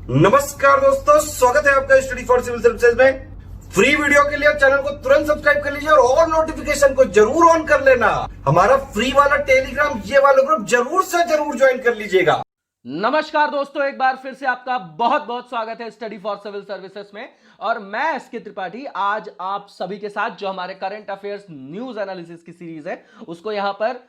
नमस्कार दोस्तों, स्वागत है आपका स्टडी फॉर सिविल सर्विसेज में। फ्री वीडियो के लिए चैनल को तुरंत सब्सक्राइब कर लीजिए और नोटिफिकेशन को जरूर ऑन कर लेना। हमारा फ्री वाला टेलीग्राम ये वाला ग्रुप जरूर से जरूर ज्वाइन कर लीजिएगा। नमस्कार दोस्तों, एक बार फिर से आपका बहुत बहुत स्वागत है स्टडी फॉर सिविल सर्विसेज में। और मैं एसके त्रिपाठी आज आप सभी के साथ जो हमारे करंट अफेयर्स न्यूज एनालिसिस की सीरीज है उसको यहां पर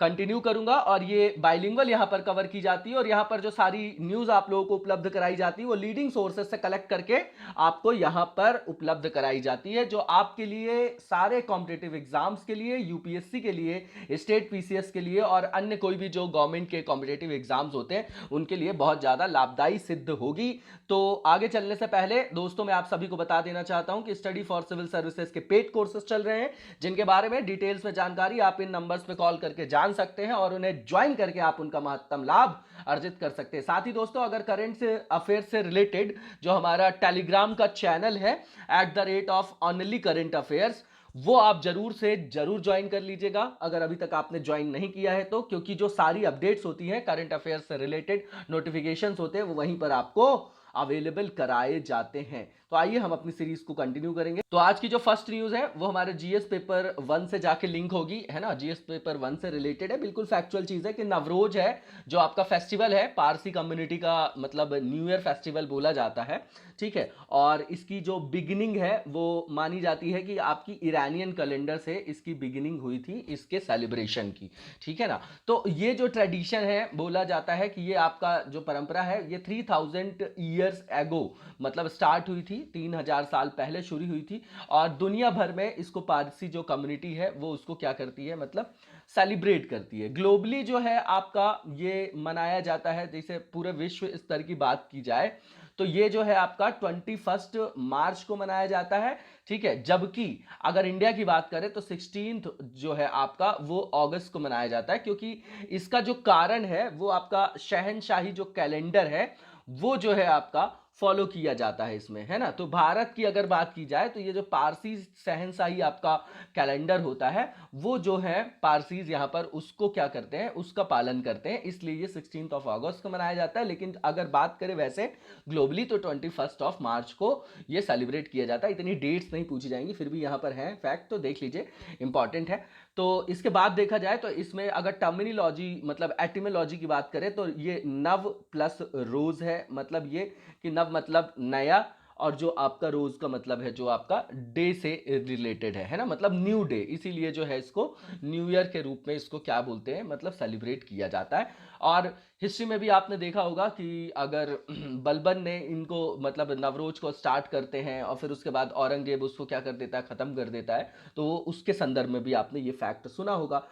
कंटिन्यू करूंगा। और ये बाइलिंगुअल यहां पर कवर की जाती है और यहां पर जो सारी न्यूज आप लोगों को उपलब्ध कराई जाती है वो लीडिंग सोर्सेस से कलेक्ट करके आपको यहां पर उपलब्ध कराई जाती है, जो आपके लिए सारे कॉम्पिटिटिव एग्जाम्स के लिए, यूपीएससी के लिए, स्टेट पीसीएस के लिए और अन्य कोई भी जो गवर्नमेंट के कॉम्पिटिटिव एग्जाम्स होते हैं उनके लिए बहुत ज्यादा लाभदायी सिद्ध होगी। तो आगे चलने से पहले दोस्तों मैं आप सभी को बता देना चाहता हूं कि स्टडी फॉर सिविल सर्विसेज के पेड कोर्सेज चल रहे हैं, जिनके बारे में डिटेल्स में जानकारी आप इन नंबर्स पे कॉल करके जान सकते हैं और उन्हें ज्वाइन करके आप उनका महत्तम लाभ अर्जित कर सकते हैं। साथ ही दोस्तों अगर करंट से अफेयर से रिलेटेड जो हमारा टेलीग्राम का चैनल है @ओनली करंट अफेयर्स, वो आप जरूर से जरूर ज्वाइन कर लीजिएगा अगर अभी तक आपने ज्वाइन नहीं किया है तो, क्योंकि जो सारी अपडेट्स होती हैं करंट अफेयर्स से रिलेटेड, नोटिफिकेशंस होते हैं, वो वहीं पर आपको अवेलेबल कराए जाते हैं। तो आइए हम अपनी सीरीज को कंटिन्यू करेंगे। तो आज की जो फर्स्ट न्यूज है वो हमारे जीएस पेपर 1 से जाके लिंक होगी, है ना। जीएस पेपर 1 से रिलेटेड है, बिल्कुल फैक्चुअल चीज है कि नवरोज है जो आपका फेस्टिवल है, पारसी कम्युनिटी का मतलब न्यू ईयर फेस्टिवल बोला जाता है, ठीक है। और इसकी जो बिगिनिंग है वो मानी जाती है कि आपकी ईरानियन कैलेंडर से इसकी बिगिनिंग हुई थी इसके सेलिब्रेशन की, ठीक है ना। तो ये जो ट्रेडिशन है बोला जाता है कि ये आपका जो परंपरा है ये 3000 ईयर्स एगो मतलब स्टार्ट हुई थी, 3000 साल पहले शुरू हुई थी। और दुनिया भर में इसको पारसी जो कम्युनिटी है वो उसको क्या करती है, मतलब सेलिब्रेट करती है। ग्लोबली जो है आपका ये मनाया जाता है, जैसे पूरे विश्व स्तर की बात की जाए तो ये जो है आपका 21 मार्च को मनाया जाता है, ठीक है। जबकि अगर इंडिया की बात करें तो 16 जो है आपका वो अगस्त को मनाया जाता है, क्योंकि इसका जो कारण है वो आपका शहनशाही जो कैलेंडर है वो जो है आपका फॉलो किया जाता है इसमें, है ना। तो भारत की अगर बात की जाए तो ये जो पारसी शहनशाही आपका कैलेंडर होता है वो जो है पारसीज यहाँ पर उसको क्या करते हैं, उसका पालन करते हैं, इसलिए ये 16 अगस्त को मनाया जाता है। लेकिन अगर बात करें वैसे ग्लोबली तो 21 मार्च को ये सेलिब्रेट किया जाता है। इतनी डेट्स नहीं पूछी जाएंगी, फिर भी यहाँ पर है फैक्ट, तो देख लीजिए, इंपॉर्टेंट है। तो इसके बाद देखा जाए तो इसमें अगर टर्मिनोलॉजी मतलब एटिमोलॉजी की बात करें तो ये नव प्लस रोज है, मतलब ये कि नव मतलब नया और जो आपका रोज का मतलब है जो आपका डे से रिलेटेड है ना, मतलब न्यू डे, इसीलिए जो है इसको न्यू ईयर के रूप में इसको क्या बोलते हैं, मतलब सेलिब्रेट किया जाता है। और हिस्ट्री में भी आपने देखा होगा कि अगर बलबन ने इनको मतलब नवरोज को स्टार्ट करते हैं और फिर उसके बाद औरंगजेब उसको क्या कर देता है, खत्म कर देता है, तो वो उसके संदर्भ में भी आपने ये फैक्ट सुना होगा।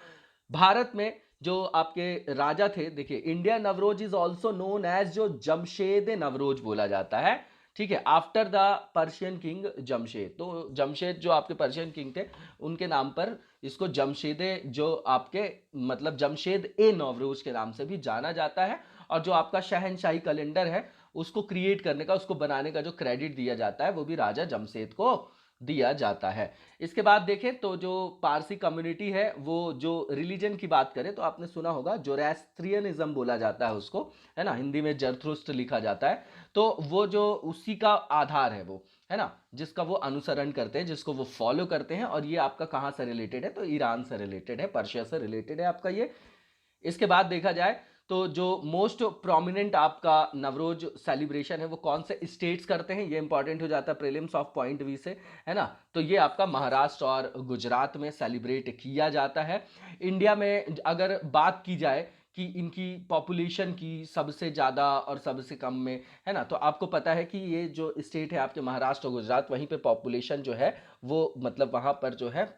भारत में जो आपके राजा थे, देखिए India Navroz is also known as जो जमशेद नवरोज बोला जाता है, ठीक है, after the Persian king Jamshed. तो जमशेद जो आपके पर्शियन किंग थे उनके नाम पर इसको जमशेद जो आपके मतलब जमशेद ए नवरोज के नाम से भी जाना जाता है। और जो आपका शहनशाही कैलेंडर है उसको क्रिएट करने का, उसको बनाने का जो क्रेडिट दिया जाता है वो भी राजा जमशेद को दिया जाता है। इसके बाद देखें तो जो पारसी कम्युनिटी है वो जो रिलीजन की बात करें तो आपने सुना होगा जोरैस्ट्रियनिज्म बोला जाता है उसको, है ना, हिंदी में जरथुस्त्र लिखा जाता है। तो वो जो उसी का आधार है वो, है ना, जिसका वो अनुसरण करते हैं, जिसको वो फॉलो करते हैं। और ये आपका कहाँ से रिलेटेड है, तो ईरान से रिलेटेड है, पर्शिया से रिलेटेड है आपका ये। इसके बाद देखा जाए तो जो मोस्ट प्रोमिनेंट आपका नवरोज सेलिब्रेशन है वो कौन से स्टेट्स करते हैं, ये इंपॉर्टेंट हो जाता है प्रीलिम्स ऑफ पॉइंट वी से, है ना। तो ये आपका महाराष्ट्र और गुजरात में सेलिब्रेट किया जाता है। इंडिया में अगर बात की जाए कि इनकी पॉपुलेशन की सबसे ज़्यादा और सबसे कम में, है ना, तो आपको पता है कि ये जो स्टेट है आपके महाराष्ट्र और गुजरात, वहीं पे पॉपुलेशन जो है वो मतलब वहाँ पर जो है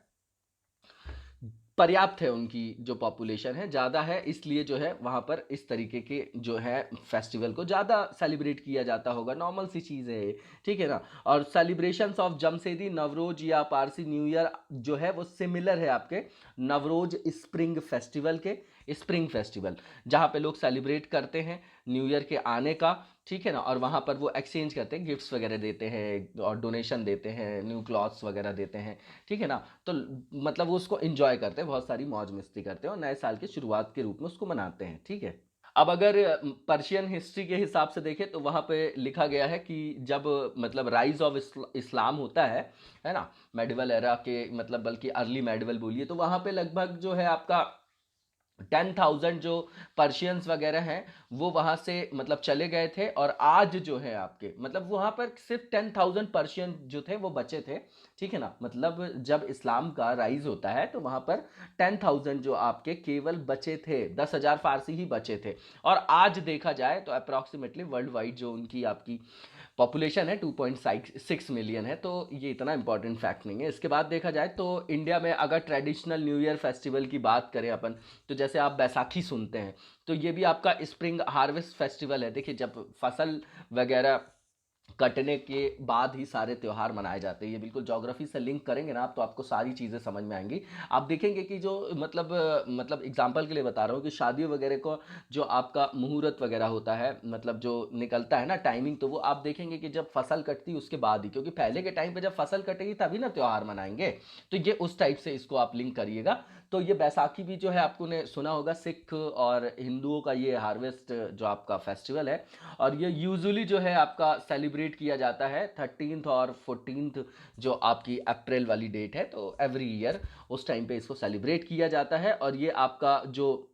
पर्याप्त है, उनकी जो पॉपुलेशन है ज़्यादा है, इसलिए जो है वहाँ पर इस तरीके के जो है फेस्टिवल को ज़्यादा सेलिब्रेट किया जाता होगा, नॉर्मल सी चीज़ है ये, ठीक है ना। और सेलिब्रेशंस ऑफ जमशेदी नवरोज या पारसी न्यू ईयर जो है वो सिमिलर है आपके नवरोज स्प्रिंग फेस्टिवल के, स्प्रिंग फेस्टिवल जहाँ पे लोग सेलिब्रेट करते हैं न्यू ईयर के आने का, ठीक है ना। और वहाँ पर वो एक्सचेंज करते हैं, गिफ्ट्स वगैरह देते हैं और डोनेशन देते हैं, न्यू क्लॉथ्स वगैरह देते हैं, ठीक है ना। तो मतलब वो उसको एंजॉय करते हैं, बहुत सारी मौज मस्ती करते हैं और नए साल की शुरुआत के रूप में उसको मनाते हैं, ठीक है। अब अगर पर्शियन हिस्ट्री के हिसाब से देखें तो वहाँ पे लिखा गया है कि जब मतलब राइज ऑफ इस्लाम होता है ना, मेडिवल एरा के मतलब बल्कि अर्ली मेडिवल बोलिए, तो वहाँ पे लगभग जो है आपका 10,000 जो पर्शियंस वगैरह हैं वो वहाँ से मतलब चले गए थे, और आज जो है आपके मतलब वहाँ पर सिर्फ 10,000 पर्शियन जो थे वो बचे थे, ठीक है ना। मतलब जब इस्लाम का राइज होता है तो वहाँ पर 10,000 जो आपके केवल बचे थे, 10,000 फारसी ही बचे थे। और आज देखा जाए तो अप्रॉक्सीमेटली वर्ल्ड वाइड जो उनकी आपकी पॉपुलेशन है 2.6 मिलियन है, तो ये इतना इंपॉर्टेंट फैक्ट नहीं है। इसके बाद देखा जाए तो इंडिया में अगर ट्रेडिशनल न्यू ईयर फेस्टिवल की बात करें अपन, तो जैसे आप बैसाखी सुनते हैं, तो ये भी आपका स्प्रिंग हार्वेस्ट फेस्टिवल है। देखिए जब फसल वगैरह कटने के बाद ही सारे त्यौहार मनाए जाते हैं, ये बिल्कुल ज्योग्राफी से लिंक करेंगे ना आप तो आपको सारी चीज़ें समझ में आएंगी। आप देखेंगे कि जो मतलब एग्जांपल के लिए बता रहा हूँ कि शादियों वगैरह को जो आपका मुहूर्त वगैरह होता है, मतलब जो निकलता है ना टाइमिंग, तो वो आप देखेंगे कि जब फसल कटती है उसके बाद ही, क्योंकि पहले के टाइम पे जब फसल कटेगी तभी ना त्यौहार मनाएंगे। तो ये उस टाइप से इसको आप लिंक करिएगा। तो ये बैसाखी भी जो है आपको ने सुना होगा, सिख और हिंदुओं का ये हार्वेस्ट जो आपका फेस्टिवल है, और ये यूजुअली जो है आपका सेलिब्रेट किया जाता है 13th और 14th जो आपकी अप्रैल वाली डेट है, तो एवरी ईयर उस टाइम पे इसको सेलिब्रेट किया जाता है। और ये आपका जो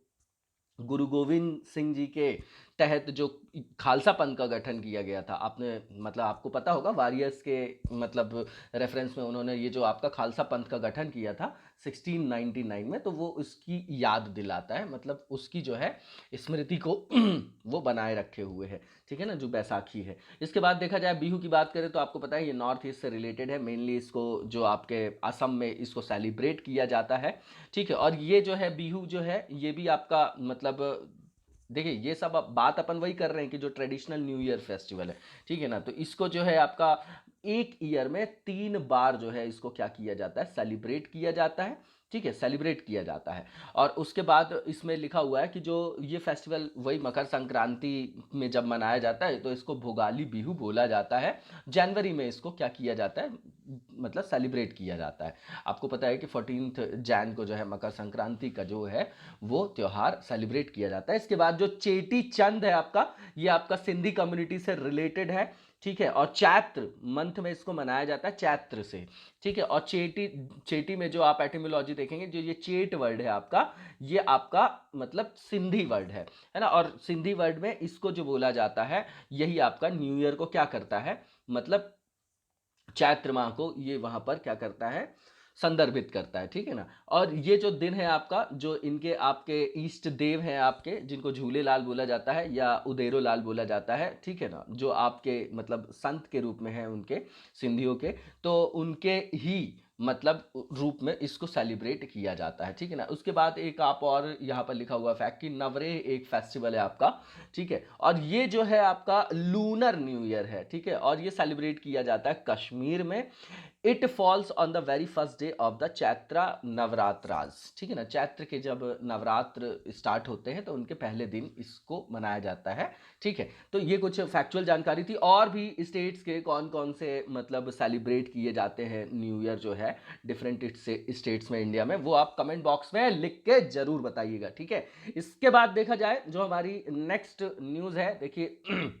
गुरु गोविंद सिंह जी के तहत जो खालसा पंथ का गठन किया गया था, आपने मतलब आपको पता होगा वॉरियर्स के मतलब रेफरेंस में उन्होंने ये जो आपका खालसा पंथ का गठन किया था 1699 में, तो वो उसकी याद दिलाता है, मतलब उसकी जो है स्मृति को वो बनाए रखे हुए है, ठीक है ना, जो बैसाखी है। इसके बाद देखा जाए बिहू की बात करें तो आपको पता है ये नॉर्थ ईस्ट से रिलेटेड है, मेनली इसको जो आपके असम में इसको सेलिब्रेट किया जाता है, ठीक है। और ये जो है बिहू जो है ये भी आपका मतलब देखिए ये सब अब बात अपन वही कर रहे हैं कि जो ट्रेडिशनल न्यू ईयर फेस्टिवल है, ठीक है ना, तो इसको जो है आपका एक ईयर में 3 बार जो है इसको क्या किया जाता है, सेलिब्रेट किया जाता है, ठीक है, सेलिब्रेट किया जाता है। और उसके बाद इसमें लिखा हुआ है कि जो ये फेस्टिवल वही मकर संक्रांति में जब मनाया जाता है तो इसको भोगाली बिहू बोला जाता है। जनवरी में इसको क्या किया जाता है, मतलब सेलिब्रेट किया जाता है। आपको पता है कि 14th जैन को जो है मकर संक्रांति का जो है वो त्यौहार सेलिब्रेट किया जाता है। इसके बाद जो चेटी चंद है आपका, ये आपका सिंधी कम्युनिटी से रिलेटेड है, ठीक है, और चैत्र मंथ में इसको मनाया जाता है, चैत्र से, ठीक है। और चेटी चेटी में जो आप एटिमोलॉजी देखेंगे, जो ये चेट वर्ड है आपका, ये आपका मतलब सिंधी वर्ड है ना, और सिंधी वर्ड में इसको जो बोला जाता है यही आपका न्यू ईयर को क्या करता है, मतलब चैत्र माह को ये वहां पर क्या करता है, संदर्भित करता है, ठीक है ना। और ये जो दिन है आपका, जो इनके आपके इष्ट देव हैं आपके, जिनको झूले लाल बोला जाता है या उदेरो लाल बोला जाता है, ठीक है ना, जो आपके मतलब संत के रूप में हैं उनके सिंधियों के, तो उनके ही मतलब रूप में इसको सेलिब्रेट किया जाता है, ठीक है ना। उसके बाद एक आप और यहाँ पर लिखा हुआ फैक्ट कि नवरेह एक फेस्टिवल है आपका, ठीक है, और ये जो है आपका लूनर न्यू ईयर है, ठीक है, और ये सेलिब्रेट किया जाता है कश्मीर में। It falls on the very first day of the Chaitra Navratras, ठीक है ना, चैत्र के जब नवरात्र स्टार्ट होते हैं तो उनके पहले दिन इसको मनाया जाता है, ठीक है। तो ये कुछ फैक्चुअल जानकारी थी। और भी स्टेट्स के कौन कौन से मतलब सेलिब्रेट किए जाते हैं न्यू ईयर जो है डिफरेंट स्टेट्स में इंडिया में, वो आप कमेंट बॉक्स में लिख के जरूर बताइएगा, ठीक है। इसके बाद देखा जाए जो हमारी नेक्स्ट न्यूज है, देखिए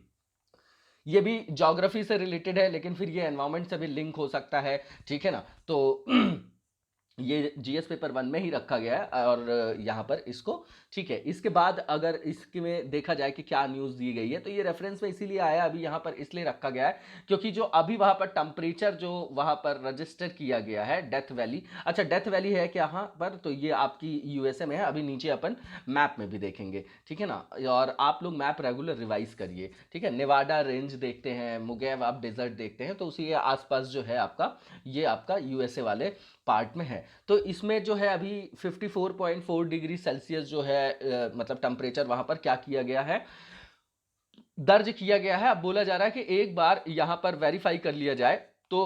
ये भी ज्योग्राफी से रिलेटेड है लेकिन फिर ये एनवायरमेंट से भी लिंक हो सकता है, ठीक है ना। तो ये जीएस पेपर 1 में ही रखा गया है और यहाँ पर इसको, ठीक है। इसके बाद अगर इसके में देखा जाए कि क्या न्यूज़ दी गई है, तो ये रेफरेंस में इसीलिए आया अभी यहाँ पर इसलिए रखा गया है क्योंकि जो अभी वहाँ पर टेम्परेचर जो वहाँ पर रजिस्टर किया गया है डेथ वैली, अच्छा डेथ वैली है क्या यहाँ पर, तो ये आपकी यूएसए में है, अभी नीचे अपन मैप में भी देखेंगे, ठीक है ना। और आप लोग मैप रेगुलर रिवाइज करिए, ठीक है। नेवाडा रेंज देखते हैं, मुगेव आप डेजर्ट देखते हैं, तो उसी के आसपास जो है आपका ये आपका यूएसए वाले पार्ट में है। तो इसमें जो है अभी 54.4 डिग्री सेल्सियस जो है मतलब टेम्परेचर वहां पर क्या किया गया है, दर्ज किया गया है। अब बोला जा रहा है कि एक बार यहां पर वेरीफाई कर लिया जाए तो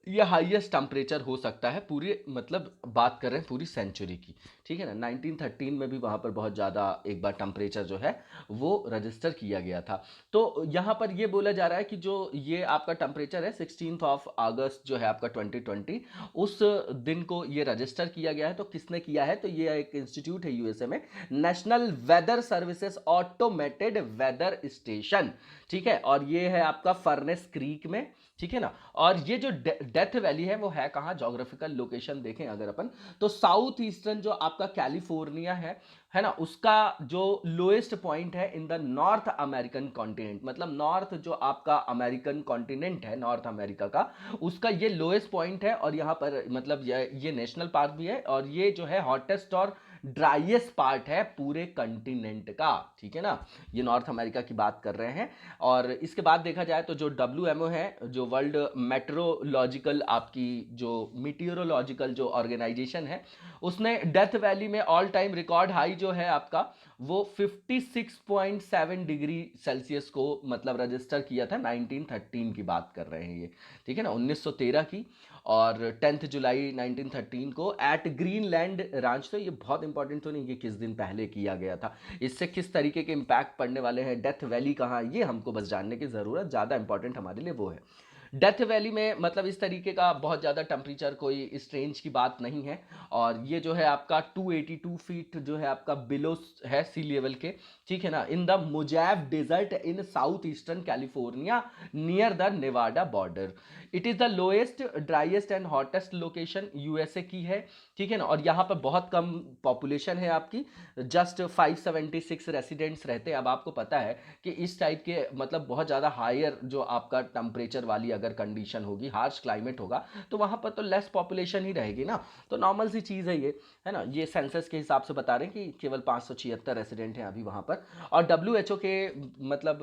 ये हाईएस्ट टेम्परेचर हो सकता है पूरी, मतलब बात कर रहे हैं पूरी सेंचुरी की, ठीक है ना। 1913 में भी वहाँ पर बहुत ज़्यादा एक बार टेम्परेचर जो है वो रजिस्टर किया गया था। तो यहाँ पर ये बोला जा रहा है कि जो ये आपका टेम्परेचर है 16 अगस्त जो है आपका 2020, उस दिन को ये रजिस्टर किया गया है। तो किसने किया है, तो ये एक इंस्टीट्यूट है यूएसए में, national weather services automated weather station, ठीक है। और ये है आपका फर्नेस क्रीक में, ठीक है ना। और ये जो डेथ वैली है वो है कहाँ, जोग्राफिकल लोकेशन देखें अगर अपन, तो साउथ ईस्टर्न जो आपका कैलिफोर्निया है ना, उसका जो लोएस्ट पॉइंट है in the north American continent, मतलब नॉर्थ जो आपका अमेरिकन कॉन्टिनेंट है नॉर्थ अमेरिका का, उसका ये लोएस्ट पॉइंट है। और यहाँ पर मतलब ये नेशनल पार्क भी है, और ये जो है हॉटेस्ट और ड्राइएस्ट पार्ट है पूरे कंटिनेंट का, ठीक है ना। ये नॉर्थ अमेरिका की बात कर रहे हैं। और इसके बाद देखा जाए तो जो WMO है, जो वर्ल्ड मेट्रोलॉजिकल आपकी जो मीटियोरोलॉजिकल जो ऑर्गेनाइजेशन है, उसने डेथ वैली में ऑल टाइम रिकॉर्ड हाई जो है आपका वो 56.7 डिग्री सेल्सियस को मतलब रजिस्टर किया था। 1913 की बात कर रहे हैं ये, ठीक है ना, 1913 की। और 10 जुलाई 1913 को एट ग्रीनलैंड रांच, तो ये बहुत इंपॉर्टेंट तो नहीं कि किस दिन पहले किया गया था, इससे किस तरीके के इंपैक्ट पड़ने वाले हैं, डेथ वैली कहाँ, ये हमको बस जानने की ज़रूरत, ज़्यादा इंपॉर्टेंट हमारे लिए वो है। डेथ वैली में मतलब इस तरीके का बहुत ज़्यादा टेम्परेचर कोई स्ट्रेंज की बात नहीं है। और ये जो है आपका 282 फीट जो है आपका बिलो है सी लेवल के, ठीक है ना, in the Mojave desert in south eastern California near the Nevada border. It is the lowest driest and hottest location USA की है, ठीक है ना। और यहाँ पर बहुत कम पॉपुलेशन है आपकी, जस्ट 576 रेसिडेंट्स रहते हैं। अब आपको पता है कि इस टाइप के मतलब बहुत ज़्यादा हायर जो आपका टेम्परेचर वाली अगर कंडीशन होगी, हार्श क्लाइमेट होगा, तो वहाँ पर तो लेस पॉपुलेशन ही रहेगी ना। तो नॉर्मल सी चीज़ है ये, है ना। ये सेंसस के हिसाब से बता रहे हैं कि केवल 576 रेसिडेंट हैं अभी वहाँ पर। और WHO के मतलब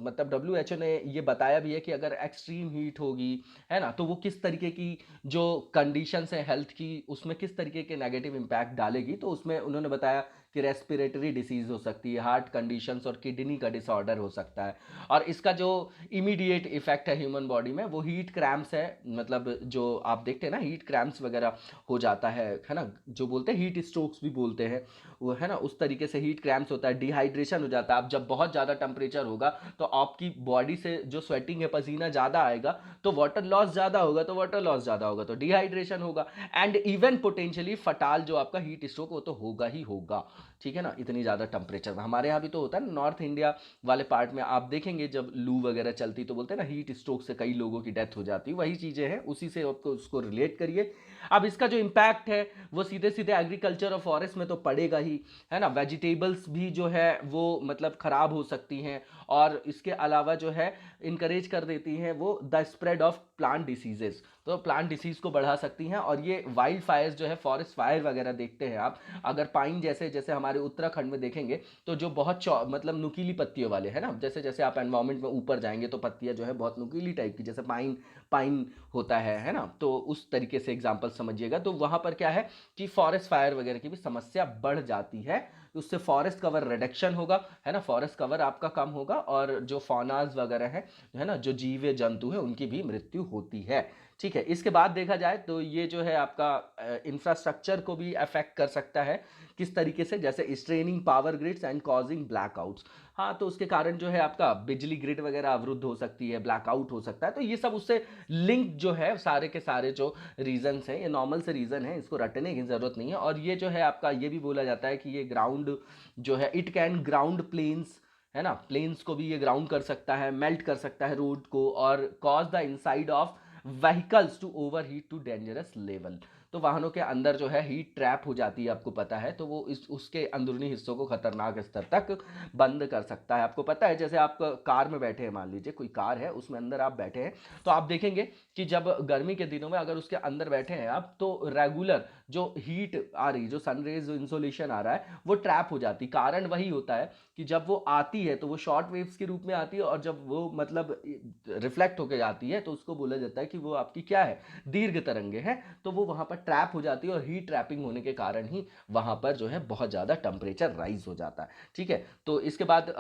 WHO ने ये बताया भी है कि अगर एक्सट्रीम हीट होगी, है ना, तो वो किस तरीके की जो कंडीशंस है हेल्थ की, उसमें किस तरीके के नेगेटिव इम्पैक्ट डालेगी। तो उसमें उन्होंने बताया कि रेस्पिरेटरी डिसीज हो सकती है, हार्ट कंडीशंस और किडनी का डिसऑर्डर हो सकता है। और इसका जो इमीडिएट इफेक्ट है ह्यूमन बॉडी में वो हीट क्रैम्प्स है, मतलब जो आप देखते हैं ना हीट क्रैम्प्स वगैरह हो जाता है ना, जो बोलते हैं हीट स्ट्रोक्स भी बोलते हैं वो, है ना, उस तरीके से हीट क्रैम्प्स होता है, डिहाइड्रेशन हो जाता है। अब जब बहुत ज़्यादा टेम्परेचर होगा तो आपकी बॉडी से जो स्वेटिंग है, पसीना ज़्यादा आएगा, तो वाटर लॉस ज़्यादा होगा, तो वाटर लॉस ज़्यादा होगा तो डिहाइड्रेशन होगा, एंड इवन पोटेंशियली फटाल जो आपका हीट स्ट्रोक वो तो होगा ही होगा, ठीक है ना। इतनी ज़्यादा टेम्परेचर में हमारे यहाँ भी तो होता है ना, नॉर्थ इंडिया वाले पार्ट में आप देखेंगे जब लू वगैरह चलती तो बोलते हैं ना हीट स्ट्रोक से कई लोगों की डेथ हो जाती है, वही चीज़ें हैं, उसी से आपको उसको रिलेट करिए। अब इसका जो इम्पैक्ट है वो सीधे सीधे एग्रीकल्चर और फॉरेस्ट में तो पड़ेगा ही, है ना। वेजिटेबल्स भी जो है वो मतलब ख़राब हो सकती हैं, और इसके अलावा जो है इनकरेज कर देती हैं वो the spread of plant diseases, तो प्लांट डिसीज को बढ़ा सकती हैं। और ये वाइल्ड फायर्स जो है, फॉरेस्ट फायर वगैरह देखते हैं आप, अगर पाइन जैसे जैसे हमारे उत्तराखंड में देखेंगे तो जो बहुत मतलब नुकीली पत्तियों वाले हैं ना, जैसे जैसे आप एनवायरमेंट में ऊपर जाएंगे तो पत्तियां जो है बहुत नुकीली टाइप की, जैसे पाइन पाइन होता है ना, तो उस तरीके से एग्जाम्पल समझिएगा। तो वहाँ पर क्या है कि फॉरेस्ट फायर वगैरह की भी समस्या बढ़ जाती है, उससे फॉरेस्ट कवर रिडक्शन होगा, है ना, फॉरेस्ट कवर आपका कम होगा, और जो फौनाज वगैरह है ना, जो जीव जंतु है उनकी भी मृत्यु होती है, ठीक है। इसके बाद देखा जाए तो ये जो है आपका इंफ्रास्ट्रक्चर को भी अफेक्ट कर सकता है, किस तरीके से, जैसे straining power grids and causing blackouts, हाँ, तो उसके कारण जो है आपका बिजली ग्रिड वगैरह अवरुद्ध हो सकती है, ब्लैकआउट हो सकता है। तो ये सब उससे लिंक जो है सारे के सारे जो रीजंस हैं, ये नॉर्मल से रीजन है, इसको रटने की जरूरत नहीं है। और ये जो है आपका ये भी बोला जाता है कि ये ग्राउंड जो है इट कैन ग्राउंड प्लेन्स, है ना, प्लेन्स को भी ये ग्राउंड कर सकता है, मेल्ट कर सकता है रोड को, और cause the inside of vehicles to overheat to dangerous level, तो वाहनों के अंदर जो है हीट ट्रैप हो जाती है, आपको पता है, तो वो उसके अंदरूनी हिस्सों को खतरनाक स्तर तक बंद कर सकता है। आपको पता है जैसे आप कार में बैठे हैं, मान लीजिए कोई कार है उसमें अंदर आप बैठे हैं, तो आप देखेंगे कि जब गर्मी के दिनों में अगर उसके अंदर बैठे हैं आप, तो रेगुलर जो हीट आ रही, जो सनरेज इंसोलेशन आ रहा है वो ट्रैप हो जाती। कारण वही होता है कि जब वो आती है तो वो शॉर्ट वेव्स के रूप में आती है, और जब वो मतलब रिफ्लेक्ट होकर आती है तो उसको बोला जाता है कि वो आपकी क्या है, दीर्घ तरंगे हैं, तो वो वहां पर ट्रैप हो जाती है और हीट ट्रैपिंग होने के कारण ही वहाँ पर जो है बहुत ज़्यादा टेम्परेचर राइज हो जाता है। ठीक है, तो इसके बाद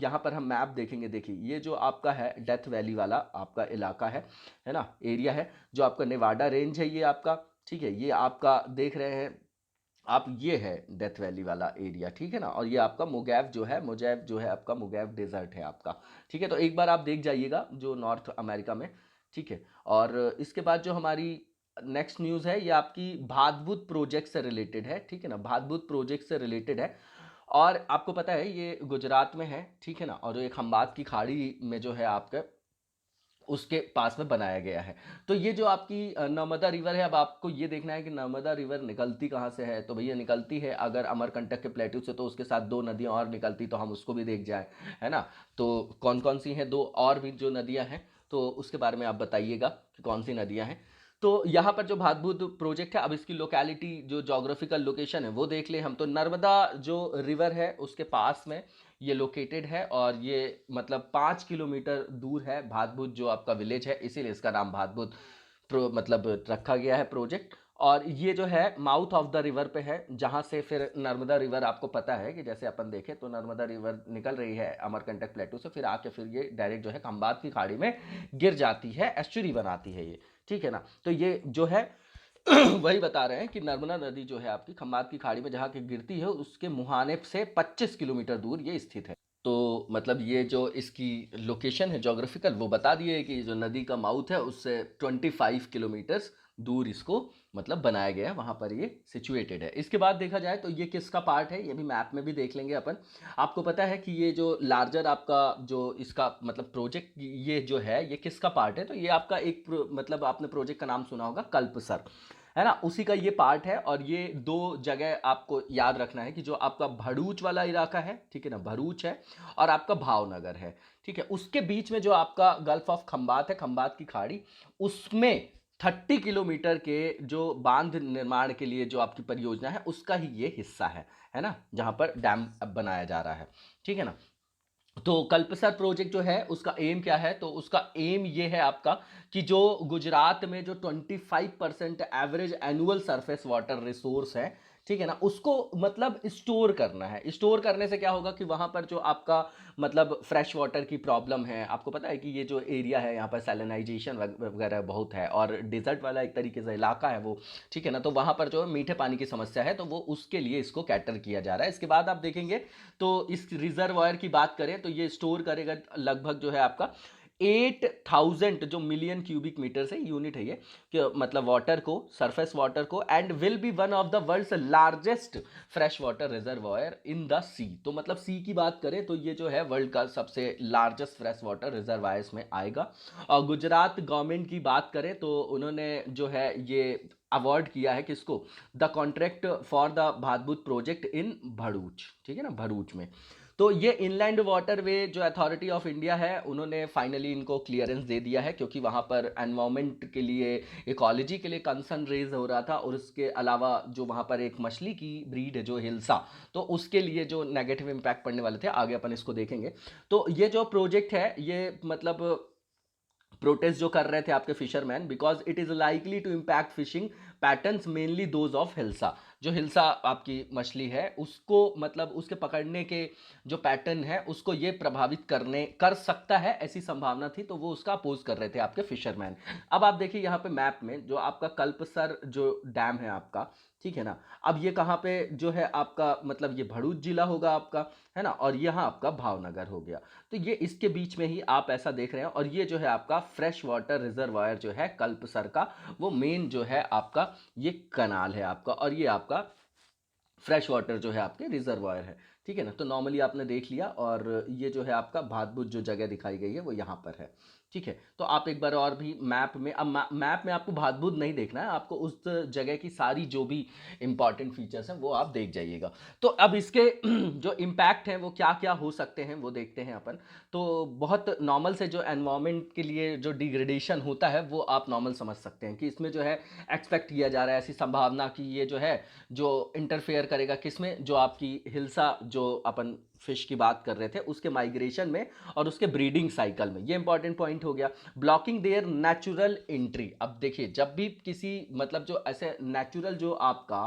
यहाँ पर हम मैप देखेंगे। देखिए ये जो आपका है डेथ वैली वाला आपका इलाका है ना, एरिया है, जो आपका नेवाडा रेंज है ये आपका। ठीक है, ये आपका देख रहे हैं आप, ये है डेथ वैली वाला एरिया। ठीक है ना, और ये आपका मोजैव जो है आपका मोगैव डेजर्ट है आपका। ठीक है, तो एक बार आप देख जाइएगा जो नॉर्थ अमेरिका में। ठीक है, और इसके बाद जो हमारी नेक्स्ट न्यूज़ है ये आपकी भादबुद प्रोजेक्ट से रिलेटेड है। ठीक है ना, भादबुद प्रोजेक्ट से रिलेटेड है और आपको पता है ये गुजरात में है। ठीक है ना, और जो एक खंबात की खाड़ी में जो है आपका उसके पास में बनाया गया है। तो ये जो आपकी नर्मदा रिवर है, अब आपको ये देखना है कि नर्मदा रिवर निकलती कहाँ से है। तो भैया निकलती है अगर अमरकंटक के प्लेट्यू से, तो उसके साथ दो नदियाँ और निकलती, तो हम उसको भी देख जाए, है ना। तो कौन कौन सी हैं दो और भी जो नदियाँ हैं, तो उसके बारे में आप बताइएगा कि कौन सी नदियाँ हैं। तो यहाँ पर जो भादबुद प्रोजेक्ट है, अब इसकी लोकेलिटी जो जोग्राफिकल लोकेशन है वो देख ले हम। तो नर्मदा जो रिवर है उसके पास में ये लोकेटेड है और ये मतलब 5 किलोमीटर दूर है भादबुद जो आपका विलेज है, इसीलिए इसका नाम भादबुद मतलब रखा गया है प्रोजेक्ट। और ये जो है माउथ ऑफ द रिवर पे है, जहाँ से फिर नर्मदा रिवर, आपको पता है कि जैसे अपन देखें तो नर्मदा रिवर निकल रही है अमरकंटक प्लेटू से, फिर आके फिर ये डायरेक्ट जो है खंबात की खाड़ी में गिर जाती है, एस्चुरी बनाती है ये। ठीक है ना, तो ये जो है वही बता रहे हैं कि नर्मदा नदी जो है आपकी खंबात की खाड़ी में जहाँ की गिरती है उसके मुहाने से 25 किलोमीटर दूर ये स्थित है। तो मतलब ये जो इसकी लोकेशन है जोग्राफिकल वो बता दिए कि जो नदी का माउथ है उससे 25 किलोमीटर्स दूर इसको मतलब बनाया गया है, वहाँ पर ये सिचुएटेड है। इसके बाद देखा जाए तो ये किसका पार्ट है, ये भी मैप में भी देख लेंगे अपन। आपको पता है कि ये जो लार्जर आपका जो इसका मतलब प्रोजेक्ट ये जो है ये किसका पार्ट है, तो ये आपका एक मतलब आपने प्रोजेक्ट का नाम सुना होगा कल्पसर, है ना, उसी का ये पार्ट है। और ये दो जगह आपको याद रखना है कि जो आपका भरूच वाला इलाका है, ठीक है ना, भरूच है, और आपका भावनगर है। ठीक है, उसके बीच में जो आपका गल्फ ऑफ खंबात है, खंबात की खाड़ी, उसमें 30 किलोमीटर के जो बांध निर्माण के लिए जो आपकी परियोजना है उसका ही ये हिस्सा है ना, जहां पर डैम बनाया जा रहा है। ठीक है ना, तो कल्पसर प्रोजेक्ट जो है उसका एम क्या है, तो उसका एम ये है आपका कि जो गुजरात में जो 25% average annual surface water resource है, ठीक है ना, उसको मतलब स्टोर करना है। स्टोर करने से क्या होगा कि वहाँ पर जो आपका मतलब फ्रेश वाटर की प्रॉब्लम है, आपको पता है कि ये जो एरिया है यहाँ पर सैलिनाइजेशन वगैरह बहुत है और डिजर्ट वाला एक तरीके से इलाका है वो। ठीक है ना, तो वहाँ पर जो मीठे पानी की समस्या है तो वो उसके लिए इसको कैटर किया जा रहा है। इसके बाद आप देखेंगे तो इस रिजर्वायर की बात करें तो ये स्टोर करेगा लगभग जो है आपका 8000 जो मिलियन क्यूबिक मीटर से यूनिट है ये कि मतलब वाटर को, सरफेस वाटर को, and will be one of the world's largest fresh water reservoir in the sea. तो मतलब सी की बात करें तो ये जो है वर्ल्ड का सबसे लार्जेस्ट फ्रेश वाटर रिजर्वायर्स में आएगा। और गुजरात गवर्नमेंट की बात करें तो उन्होंने जो है ये अवार्ड किया है किसको, द कॉन्ट्रैक्ट फॉर द भादबुद प्रोजेक्ट इन भरूच। ठीक है ना, भरूच में। तो ये इनलैंड वाटरवे जो अथॉरिटी ऑफ इंडिया है उन्होंने फाइनली इनको क्लियरेंस दे दिया है, क्योंकि वहाँ पर एनवायरमेंट के लिए, इकोलॉजी के लिए कंसर्न रेज हो रहा था। और उसके अलावा जो वहाँ पर एक मछली की ब्रीड है जो हिल्सा, तो उसके लिए जो नेगेटिव इम्पैक्ट पड़ने वाले थे, आगे अपन इसको देखेंगे। तो ये जो प्रोजेक्ट है ये मतलब प्रोटेस्ट जो कर रहे थे आपके fisherman, because it is likely to impact fishing patterns mainly those of hilsa. जो हिल्सा आपकी मछली है उसको मतलब उसके पकड़ने के जो पैटर्न है उसको ये प्रभावित कर सकता है, ऐसी संभावना थी, तो वो उसका अपोज कर रहे थे आपके फिशरमैन। अब आप देखिए यहाँ पे मैप में जो आपका कल्पसर जो डैम है आपका, ठीक है ना, अब ये कहाँ पे जो है आपका मतलब ये भरूच जिला होगा आपका, है ना, और यहाँ आपका भावनगर हो गया। तो ये इसके बीच में ही आप ऐसा देख रहे हैं। और ये जो है आपका फ्रेश वाटर रिजर्वायर जो है कल्पसर का, वो मेन जो है आपका ये कनाल है आपका, और ये आपका फ्रेश वाटर जो है आपके रिजर्वायर है। ठीक है ना, तो नॉर्मली आपने देख लिया। और ये जो है आपका भादबुद जो जगह दिखाई गई है वो यहाँ पर है। ठीक है, तो आप एक बार और भी मैप में, अब मैप में आपको भादबुद नहीं देखना है, आपको उस जगह की सारी जो भी इंपॉर्टेंट फीचर्स हैं वो आप देख जाइएगा। तो अब इसके जो इम्पैक्ट हैं वो क्या क्या हो सकते हैं वो देखते हैं अपन। तो बहुत नॉर्मल से जो एनवायरनमेंट के लिए जो डिग्रेडेशन होता है वो आप नॉर्मल समझ सकते हैं कि इसमें जो है एक्सपेक्ट किया जा रहा है ऐसी संभावना कि ये जो है जो इंटरफेयर करेगा किसमें, जो आपकी हिल्सा जो अपन फिश की बात कर रहे थे उसके माइग्रेशन में और उसके ब्रीडिंग साइकिल में, ये इंपॉर्टेंट पॉइंट हो गया। ब्लॉकिंग देयर नेचुरल एंट्री, अब देखिए जब भी किसी मतलब जो ऐसे नेचुरल जो आपका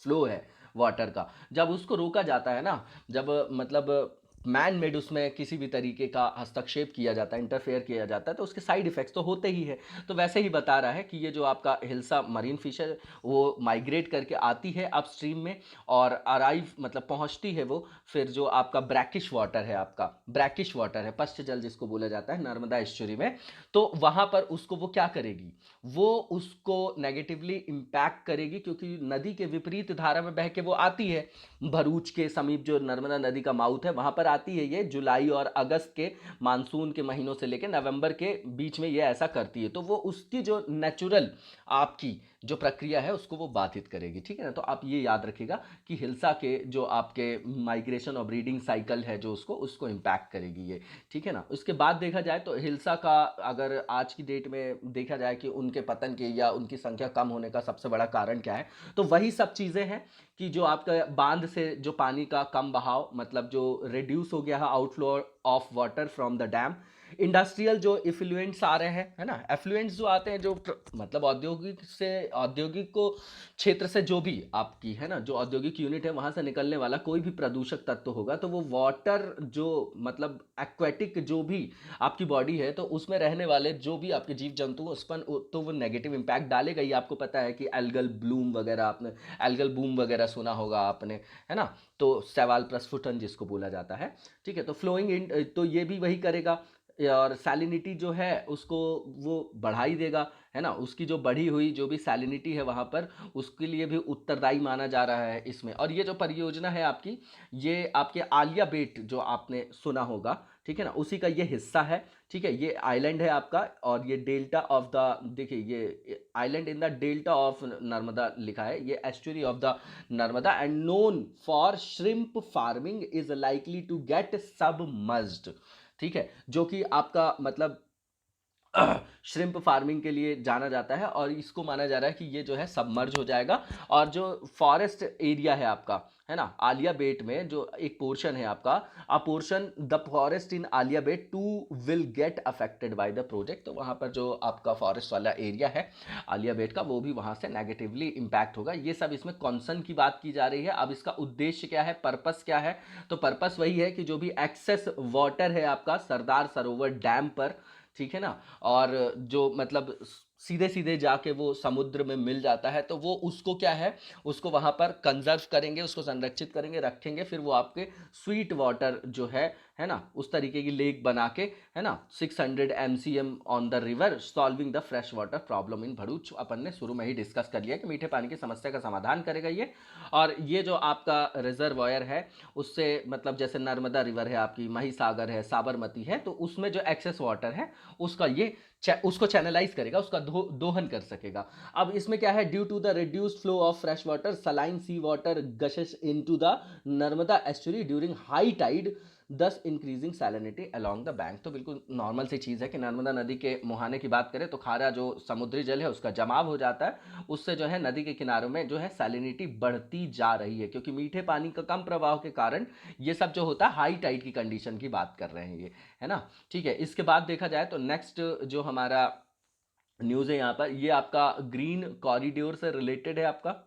फ्लो है वाटर का, जब उसको रोका जाता है ना, जब मतलब मैन मेड उसमें किसी भी तरीके का हस्तक्षेप किया जाता है, इंटरफेयर किया जाता है, तो उसके साइड इफेक्ट्स तो होते ही है। तो वैसे ही बता रहा है कि ये जो आपका हिल्सा मरीन फिश है वो माइग्रेट करके आती है अपस्ट्रीम में और अराइव मतलब पहुंचती है वो फिर जो आपका ब्रैकिश वाटर है, आपका ब्रैकिश वाटर है, पश्च जल जिसको बोला जाता है नर्मदा एस्चुरी में, तो वहां पर उसको वो क्या करेगी, वो उसको नेगेटिवली इम्पैक्ट करेगी क्योंकि नदी के विपरीत धारा में बह के वो आती है। भरूच के समीप जो नर्मदा नदी का माउथ है वहां पर आती है ये, जुलाई और अगस्त के मानसून के महीनों से लेकर नवंबर के बीच में ये ऐसा करती है, तो वो उसकी जो नेचुरल आपकी जो प्रक्रिया है उसको वो बाधित करेगी, ठीक है ना। तो आप ये याद रखिएगा कि हिल्सा के जो आपके माइग्रेशन और ब्रीडिंग साइकिल है जो उसको उसको इम्पैक्ट करेगी ये, ठीक है ना। उसके बाद देखा जाए तो हिल्सा का अगर आज की डेट में देखा जाए कि उनके पतन के या उनकी संख्या कम होने का सबसे बड़ा कारण क्या है, तो वही सब चीज़ें हैं कि जो आपका बांध से जो पानी का कम बहाव मतलब जो रिड्यूस हो गया है, outflow of water from the dam, industrial जो इफ्लुएंट्स आ रहे हैं, है ना, एफ्लुएंट्स जो आते हैं जो मतलब औद्योगिक से औद्योगिक को क्षेत्र से जो भी आपकी है ना जो औद्योगिक यूनिट है वहां से निकलने वाला कोई भी प्रदूषक तत्व होगा तो वो वाटर जो मतलब एक्वेटिक जो भी आपकी बॉडी है तो उसमें रहने वाले जो भी आपके जीव जंतु उस पर तो वो नेगेटिव इंपैक्ट डालेगा ही। आपको पता है कि एल्गल ब्लूम वगैरह आपने एल्गल बूम वगैरह सुना होगा आपने, है ना, तो सवाल प्रस्फुटन जिसको बोला जाता है, ठीक है। तो फ्लोइंग इन तो ये भी वही करेगा और सैलिनिटी जो है उसको वो बढ़ा ही देगा, है ना, उसकी जो बढ़ी हुई जो भी सैलिनिटी है वहाँ पर उसके लिए भी उत्तरदायी माना जा रहा है इसमें। और ये जो परियोजना है आपकी ये आपके आलिया बेट जो आपने सुना होगा, ठीक है ना, उसी का ये हिस्सा है, ठीक है। ये आइलैंड है आपका और ये डेल्टा ऑफ द, देखिए ये island in the delta of Narmada लिखा है, ये estuary of the Narmada and known for shrimp farming is likely to get submerged, ठीक है, जो कि आपका मतलब श्रिम्प फार्मिंग के लिए जाना जाता है और इसको माना जा रहा है कि ये जो है सबमर्ज हो जाएगा। और जो फॉरेस्ट एरिया है आपका, है ना, आलिया बेट में जो एक पोर्शन है आपका, a portion the forest in Aliya Bet too will get affected by the project, तो वहां पर जो आपका फॉरेस्ट वाला एरिया है आलिया बेट का वो भी वहां से नेगेटिवली इंपैक्ट होगा। ये सब इसमें कॉन्सर्न की बात की जा रही है। अब इसका उद्देश्य क्या है, पर्पस क्या है, तो पर्पस वही है कि जो भी एक्सेस वाटर है आपका सरदार सरोवर डैम पर, ठीक है ना, और जो मतलब सीधे सीधे जाके वो समुद्र में मिल जाता है तो वो उसको क्या है उसको वहाँ पर कंजर्व करेंगे, उसको संरक्षित करेंगे, रखेंगे, फिर वो आपके स्वीट वाटर जो है ना, उस तरीके की लेक बना के, है ना, 600 MCM on the river solving the fresh water problem in Bharuch. अपन ने शुरू में ही डिस्कस कर लिया कि मीठे पानी की समस्या का समाधान करेगा ये। और ये जो आपका रिजर्वायर है उससे मतलब जैसे नर्मदा रिवर है आपकी, महिसागर है, साबरमती है, तो उसमें जो एक्सेस वाटर है उसका ये उसको चैनलाइज करेगा, उसका दोहन कर सकेगा। अब इसमें क्या है, due to the reduced flow of fresh water saline sea water gushes into the Narmada estuary during high tide thus increasing salinity along the bank. तो बिल्कुल नॉर्मल सी चीज़ है कि नर्मदा नदी के मुहाने की बात करें तो खारा जो समुद्री जल है उसका जमाव हो जाता है, उससे जो है नदी के किनारों में जो है सैलिनिटी बढ़ती जा रही है क्योंकि मीठे पानी का कम प्रवाह के कारण ये सब जो होता है हाई टाइड की कंडीशन की बात कर रहे हैं ये, है ना, ठीक है। इसके बाद देखा जाए तो नेक्स्ट जो हमारा न्यूज़ है यहाँ पर ये आपका ग्रीन कॉरिडोर से रिलेटेड है आपका।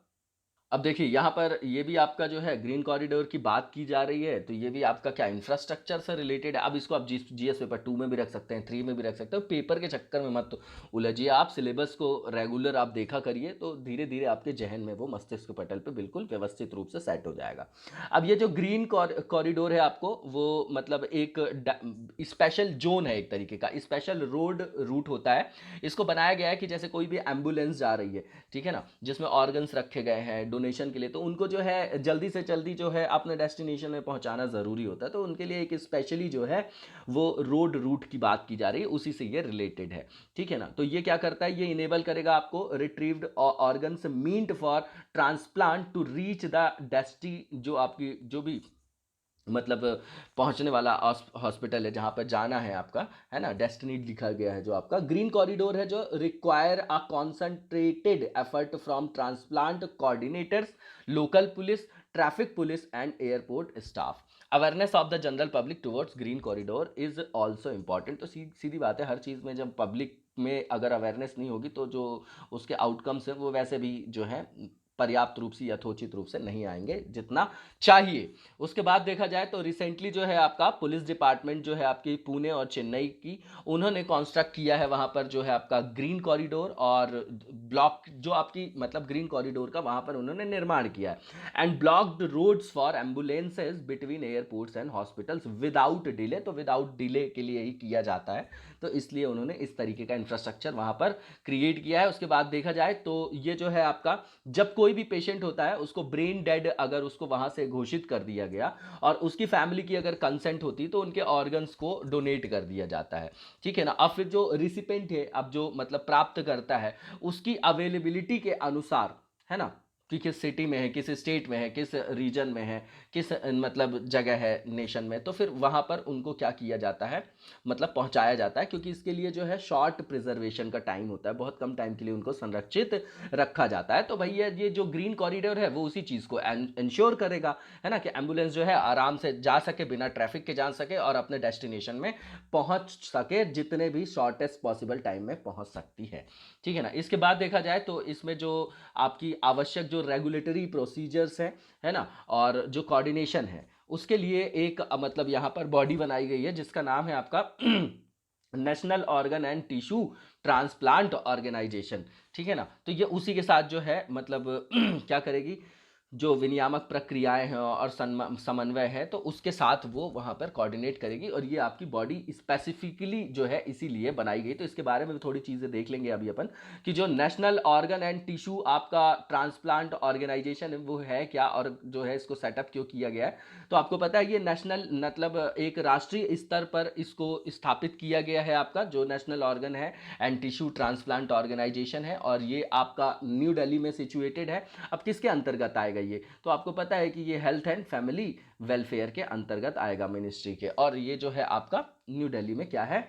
अब देखिए यहाँ पर ये भी आपका जो है ग्रीन कॉरिडोर की बात की जा रही है तो ये भी आपका क्या इंफ्रास्ट्रक्चर से रिलेटेड है। अब इसको आप जीएस पेपर 2 में भी रख सकते हैं, 3 में भी रख सकते हो, पेपर के चक्कर में मत उलझिए, आप सिलेबस को रेगुलर आप देखा करिए तो धीरे धीरे आपके जहन में वो मस्तिष्क पटल पे बिल्कुल व्यवस्थित रूप से सेट हो जाएगा। अब ये जो ग्रीन कॉरिडोर है आपको वो मतलब एक स्पेशल जोन है, एक तरीके का स्पेशल रोड रूट होता है। इसको बनाया गया है कि जैसे कोई भी एम्बुलेंस जा रही है, ठीक है ना, जिसमें ऑर्गन्स रखे गए हैं डोनेशन के लिए, तो उनको जो है जल्दी से जल्दी जो है अपने डेस्टिनेशन में पहुंचाना ज़रूरी होता है, तो उनके लिए एक स्पेशली जो है वो रोड रूट की बात की जा रही है, उसी से ये रिलेटेड है, ठीक है ना। तो ये क्या करता है, ये इनेबल करेगा आपको retrieved organs meant for transplant to reach the destination, जो आपकी जो भी मतलब पहुंचने वाला हॉस्पिटल है जहां पर जाना है आपका, है ना, डेस्टिनी लिखा गया है जो आपका ग्रीन कॉरिडोर है जो require a concentrated effort from transplant coordinators, local police, traffic police and airport staff. Awareness of the general public towards green corridor is also important. तो सीधी बात है, हर चीज़ में जब पब्लिक में अगर अवेयरनेस नहीं होगी तो जो उसके आउटकम्स हैं वो वैसे भी जो है पर्याप्त रूप से यथोचित रूप से नहीं आएंगे जितना चाहिए। उसके बाद देखा जाए तो रिसेंटली जो है आपका पुलिस डिपार्टमेंट जो है आपकी पुणे और चेन्नई की, उन्होंने कॉन्स्ट्रक्ट किया है वहाँ पर जो है आपका ग्रीन कॉरिडोर और ब्लॉक जो आपकी मतलब ग्रीन कॉरिडोर का वहाँ पर उन्होंने निर्माण किया है। And blocked roads for ambulances between airports and hospitals without delay, तो विदाउट डिले के लिए ही किया जाता है, तो इसलिए उन्होंने इस तरीके का इंफ्रास्ट्रक्चर वहाँ पर क्रिएट किया है। उसके बाद देखा जाए तो ये जो है आपका जब कोई भी पेशेंट होता है उसको ब्रेन डेड अगर उसको वहाँ से घोषित कर दिया गया और उसकी फैमिली की अगर कंसेंट होती तो उनके ऑर्गन्स को डोनेट कर दिया जाता है, ठीक है ना। अब फिर जो रिसिपेंट है, अब जो मतलब प्राप्त करता है, उसकी अवेलेबिलिटी के अनुसार, है ना, कि किस सिटी में है, किस स्टेट में है, किस रीजन में है, किस मतलब जगह है नेशन में, तो फिर वहाँ पर उनको क्या किया जाता है, मतलब पहुँचाया जाता है, क्योंकि इसके लिए जो है शॉर्ट प्रिजर्वेशन का टाइम होता है, बहुत कम टाइम के लिए उनको संरक्षित रखा जाता है। तो भैया ये जो ग्रीन कॉरिडोर है वो उसी चीज़ को इंश्योर करेगा, है ना, कि एम्बुलेंस जो है आराम से जा सके, बिना ट्रैफिक के जा सके और अपने डेस्टिनेशन में पहुँच सके, जितने भी शॉर्टेस्ट पॉसिबल टाइम में पहुँच सकती है, ठीक है ना। इसके बाद देखा जाए तो इसमें जो आपकी आवश्यक जो रेगुलेटरी प्रोसीजर्स हैं, है ना, और जो कोऑर्डिनेशन है उसके लिए एक मतलब यहाँ पर बॉडी बनाई गई है जिसका नाम है आपका national organ and tissue transplant organisation, ठीक है ना। तो ये उसी के साथ जो है मतलब क्या करेगी, जो विनियामक प्रक्रियाएं हैं और समन्वय है तो उसके साथ वो वहाँ पर कोऑर्डिनेट करेगी, और ये आपकी बॉडी स्पेसिफिकली जो है इसीलिए बनाई गई। तो इसके बारे में भी थोड़ी चीज़ें देख लेंगे अभी अपन कि जो नेशनल ऑर्गन एंड टिश्यू आपका ट्रांसप्लांट ऑर्गेनाइजेशन है वो है क्या और जो है इसको सेटअप क्यों किया गया है। तो आपको पता है ये नेशनल मतलब एक राष्ट्रीय स्तर पर इसको स्थापित किया गया है, आपका जो नेशनल ऑर्गन है एंड टिश्यू ट्रांसप्लांट ऑर्गेनाइजेशन है, और ये आपका न्यू दिल्ली में सिचुएटेड है। अब किसके अंतर्गत आएगा ये, तो आपको पता है कि ये हेल्थ एंड फैमिली वेलफेयर के अंतर्गत आएगा मिनिस्ट्री के, और ये जो है आपका न्यू दिल्ली में क्या है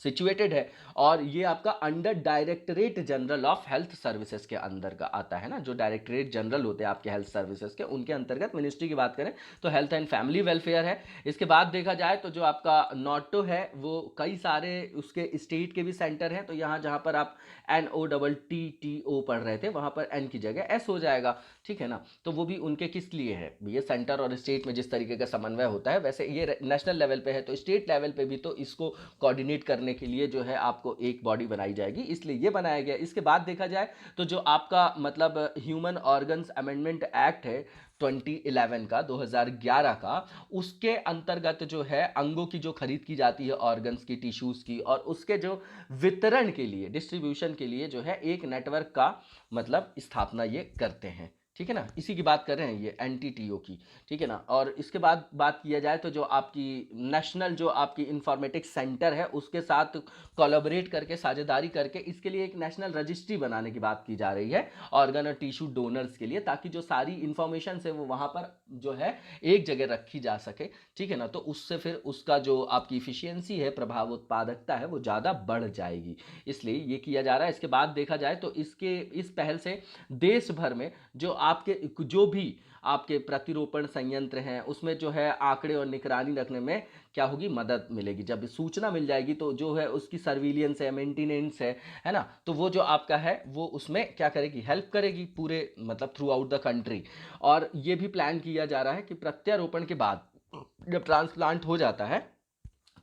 सिचुएटेड है, और ये आपका under directorate general of health services के अंदर का आता है ना। जो डायरेक्टरेट जनरल होते हैं आपके हेल्थ सर्विसेज के, उनके अंतर्गत मिनिस्ट्री की बात करें तो हेल्थ एंड फैमिली वेलफेयर है। इसके बाद देखा जाए तो जो आपका नॉटो है वो कई सारे उसके स्टेट के भी सेंटर हैं, तो यहाँ जहाँ पर आप NOTTO पढ़ रहे थे वहाँ पर N की जगह S हो जाएगा, ठीक है ना। तो वो भी उनके किस लिए है, ये सेंटर और स्टेट में जिस तरीके का समन्वय होता है वैसे ये नेशनल लेवल पे है, तो स्टेट लेवल पे भी तो इसको कोऑर्डिनेट करने के लिए जो है आपको एक बॉडी बनाई जाएगी, इसलिए ये बनाया गया। इसके बाद देखा जाए तो जो आपका मतलब ह्यूमन ऑर्गन्स अमेंडमेंट एक्ट है 2011 का 2011 का, उसके अंतर्गत जो है अंगों की जो खरीद की जाती है ऑर्गन्स की, टिश्यूज की, और उसके जो वितरण के लिए, डिस्ट्रीब्यूशन के लिए जो है एक नेटवर्क का मतलब स्थापना ये करते हैं, ठीक है ना। इसी की बात कर रहे हैं ये NTTO की, ठीक है ना। और इसके बाद बात किया जाए तो जो आपकी नेशनल जो आपकी इंफॉर्मेटिक्स सेंटर है उसके साथ कोलैबोरेट करके, साझेदारी करके इसके लिए एक नेशनल रजिस्ट्री बनाने की बात की जा रही है ऑर्गन और टिश्यू डोनर्स के लिए, ताकि जो सारी इंफॉर्मेशन है वो वहाँ पर जो है एक जगह रखी जा सके, ठीक है ना। तो उससे फिर उसका जो आपकी इफिशियंसी है, प्रभाव उत्पादकता है, वो ज़्यादा बढ़ जाएगी, इसलिए ये किया जा रहा है। इसके बाद देखा जाए तो इस पहल से देश भर में जो आपके जो भी आपके प्रतिरोपण संयंत्र हैं उसमें जो है आंकड़े और निगरानी रखने में क्या होगी, मदद मिलेगी। जब सूचना मिल जाएगी तो जो है उसकी सर्विलियंस है, मेंटेनेंस है ना, तो वो जो आपका है वो उसमें क्या करेगी, हेल्प करेगी पूरे मतलब थ्रू आउट द कंट्री। और ये भी प्लान किया जा रहा है कि प्रत्यारोपण के बाद जब ट्रांसप्लांट हो जाता है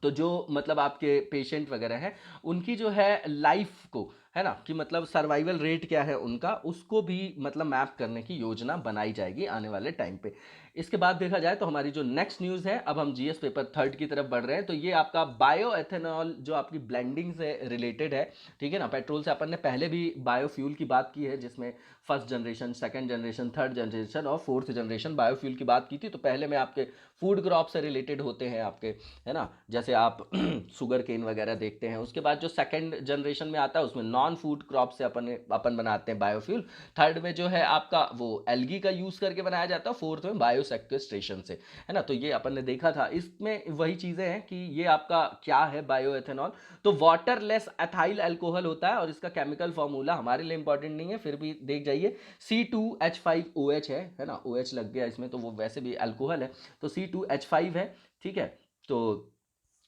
तो जो मतलब आपके पेशेंट वगैरह हैं उनकी जो है लाइफ को, है ना, कि मतलब सर्वाइवल रेट क्या है उनका, उसको भी मतलब मैप करने की योजना बनाई जाएगी आने वाले टाइम पे। इसके बाद देखा जाए तो हमारी जो नेक्स्ट न्यूज़ है, अब हम GS पेपर 3 की तरफ बढ़ रहे हैं, तो ये आपका बायो एथेनॉल जो आपकी ब्लेंडिंग से रिलेटेड है, ठीक है ना। पेट्रोल से अपन ने पहले भी बायोफ्यूल की बात की है, जिसमें first generation, second generation, third generation और फोर्थ जनरेशन बायोफ्यूल की बात की थी। तो पहले में आपके फूड क्रॉप से रिलेटेड होते हैं आपके, है ना, जैसे आप शुगर केन वगैरह देखते हैं। उसके बाद जो सेकंड जनरेशन में आता है उसमें नॉन नॉन फूड क्रॉप से अपन बनाते हैं बायोफ्यूल। थर्ड में जो है आपका वो एल्गी का यूज़ करके बनाया जाता है। फोर्थ में बायो सेक्वेस्ट्रेशन से, है ना। तो ये अपन ने देखा था। इसमें वही चीज़ें हैं कि ये आपका क्या है बायो एथेनॉल, तो वाटरलेस एथाइल अल्कोहल होता है और इसका केमिकल फॉर्मूला हमारे लिए इंपॉर्टेंट नहीं है, फिर भी देख जाइए। C2H5OH है ना, OH लग गया इसमें तो वो वैसे भी अल्कोहल है, तो C2H5 है, ठीक है। तो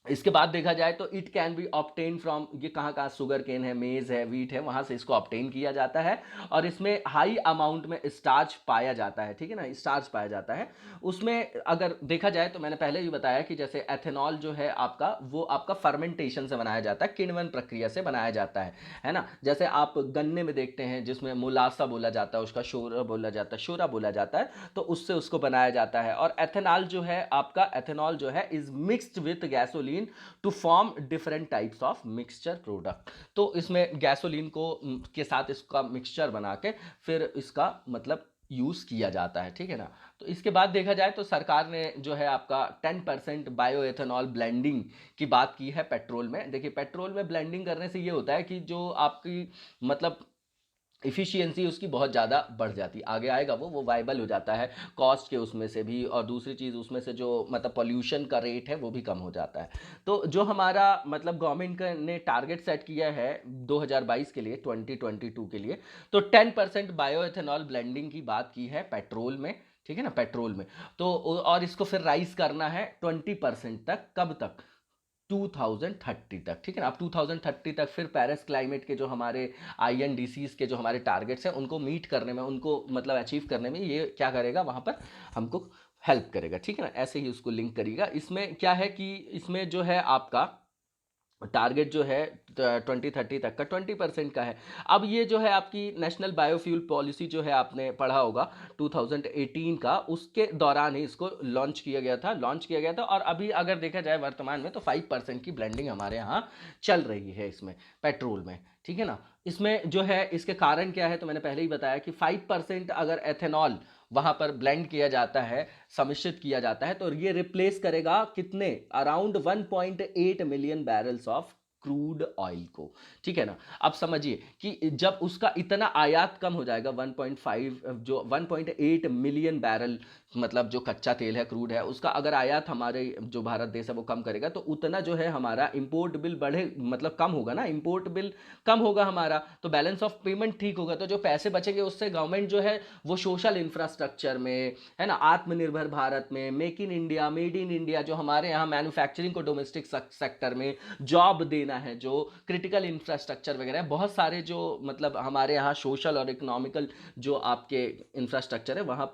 इसके बाद देखा जाए तो it can be obtain from, ये कहाँ कहाँ, शुगर केन है, मेज है, वीट है, वहाँ से इसको ऑब्टेन किया जाता है। और इसमें हाई अमाउंट में स्टार्च पाया जाता है, ठीक है ना, स्टार्च पाया जाता है उसमें। अगर देखा जाए तो मैंने पहले भी बताया कि जैसे एथेनॉल जो है आपका, वो आपका फर्मेंटेशन से बनाया जाता है, किण्वन प्रक्रिया से बनाया जाता है ना। जैसे आप गन्ने में देखते हैं जिसमें मुलासा बोला जाता है, उसका शोरा बोला जाता है, शोरा बोला जाता है, तो उससे उसको बनाया जाता है। और एथेनॉल जो है आपका, एथेनॉल जो है is mixed with gasoline to form different types of mixture product. तो इसमें गैसोलीन को के साथ इसका मिक्सचर बना के फिर इसका मतलब यूज़ किया जाता है, ठीक है ना। तो इसके बाद देखा जाए तो सरकार ने जो है आपका 10% बायो एथेनॉल ब्लेंडिंग की बात की है पेट्रोल में। देखिए पेट्रोल में ब्लेंडिंग करने से ये होता है कि जो आपकी मतलब इफ़िशियंसी उसकी बहुत ज़्यादा बढ़ जाती है, आगे आएगा वो वाइबल हो जाता है कॉस्ट के उसमें से भी, और दूसरी चीज़ उसमें से जो मतलब पोल्यूशन का रेट है वो भी कम हो जाता है। तो जो हमारा मतलब गवर्नमेंट ने टारगेट सेट किया है 2022 के लिए, 2022 के लिए, तो 10% बायो एथेनॉल ब्लेंडिंग की बात की है पेट्रोल में, ठीक है ना, पेट्रोल में। तो और इसको फिर राइज करना है 20% तक, कब तक, 2030 तक, ठीक है ना। अब 2030 तक फिर पेरिस क्लाइमेट के जो हमारे INDCs के जो हमारे टारगेट्स हैं उनको मीट करने में, उनको मतलब अचीव करने में ये क्या करेगा, वहाँ पर हमको हेल्प करेगा, ठीक है ना। ऐसे ही उसको लिंक करेगा। इसमें क्या है कि इसमें जो है आपका टारगेट जो है 2030 तक का 20% का है। अब ये जो है आपकी नेशनल बायोफ्यूल पॉलिसी जो है आपने पढ़ा होगा 2018 का, उसके दौरान ही इसको लॉन्च किया गया था। और अभी अगर देखा जाए वर्तमान में तो 5% की ब्लेंडिंग हमारे यहाँ चल रही है इसमें पेट्रोल में, ठीक है ना। इसमें जो है इसके कारण क्या है, तो मैंने पहले ही बताया कि 5% अगर एथेनॉल वहाँ पर ब्लेंड किया जाता है, सम्मिश्रित किया जाता है, तो ये रिप्लेस करेगा कितने, around 1.8 million barrels of crude oil को, ठीक है ना। अब समझिए कि जब उसका इतना आयात कम हो जाएगा, 1.8 मिलियन बैरल मतलब जो कच्चा तेल है, क्रूड है, उसका अगर आयात हमारे जो भारत देश है वो कम करेगा, तो उतना जो है हमारा इंपोर्ट बिल बढ़े, मतलब कम होगा ना, इंपोर्ट बिल कम होगा हमारा, तो बैलेंस ऑफ पेमेंट ठीक होगा। तो जो पैसे बचेंगे उससे गवर्नमेंट जो है वो सोशल इंफ्रास्ट्रक्चर में, है ना, आत्मनिर्भर भारत में, make in India, made in India, जो हमारे यहाँ मैन्युफैक्चरिंग को डोमेस्टिक सेक्टर में जॉब देना है, जो क्रिटिकल इंफ्रास्ट्रक्चर वगैरह, बहुत सारे जो मतलब हमारे यहाँ सोशल और इकोनॉमिकल जो आपके इंफ्रास्ट्रक्चर है, वहाँ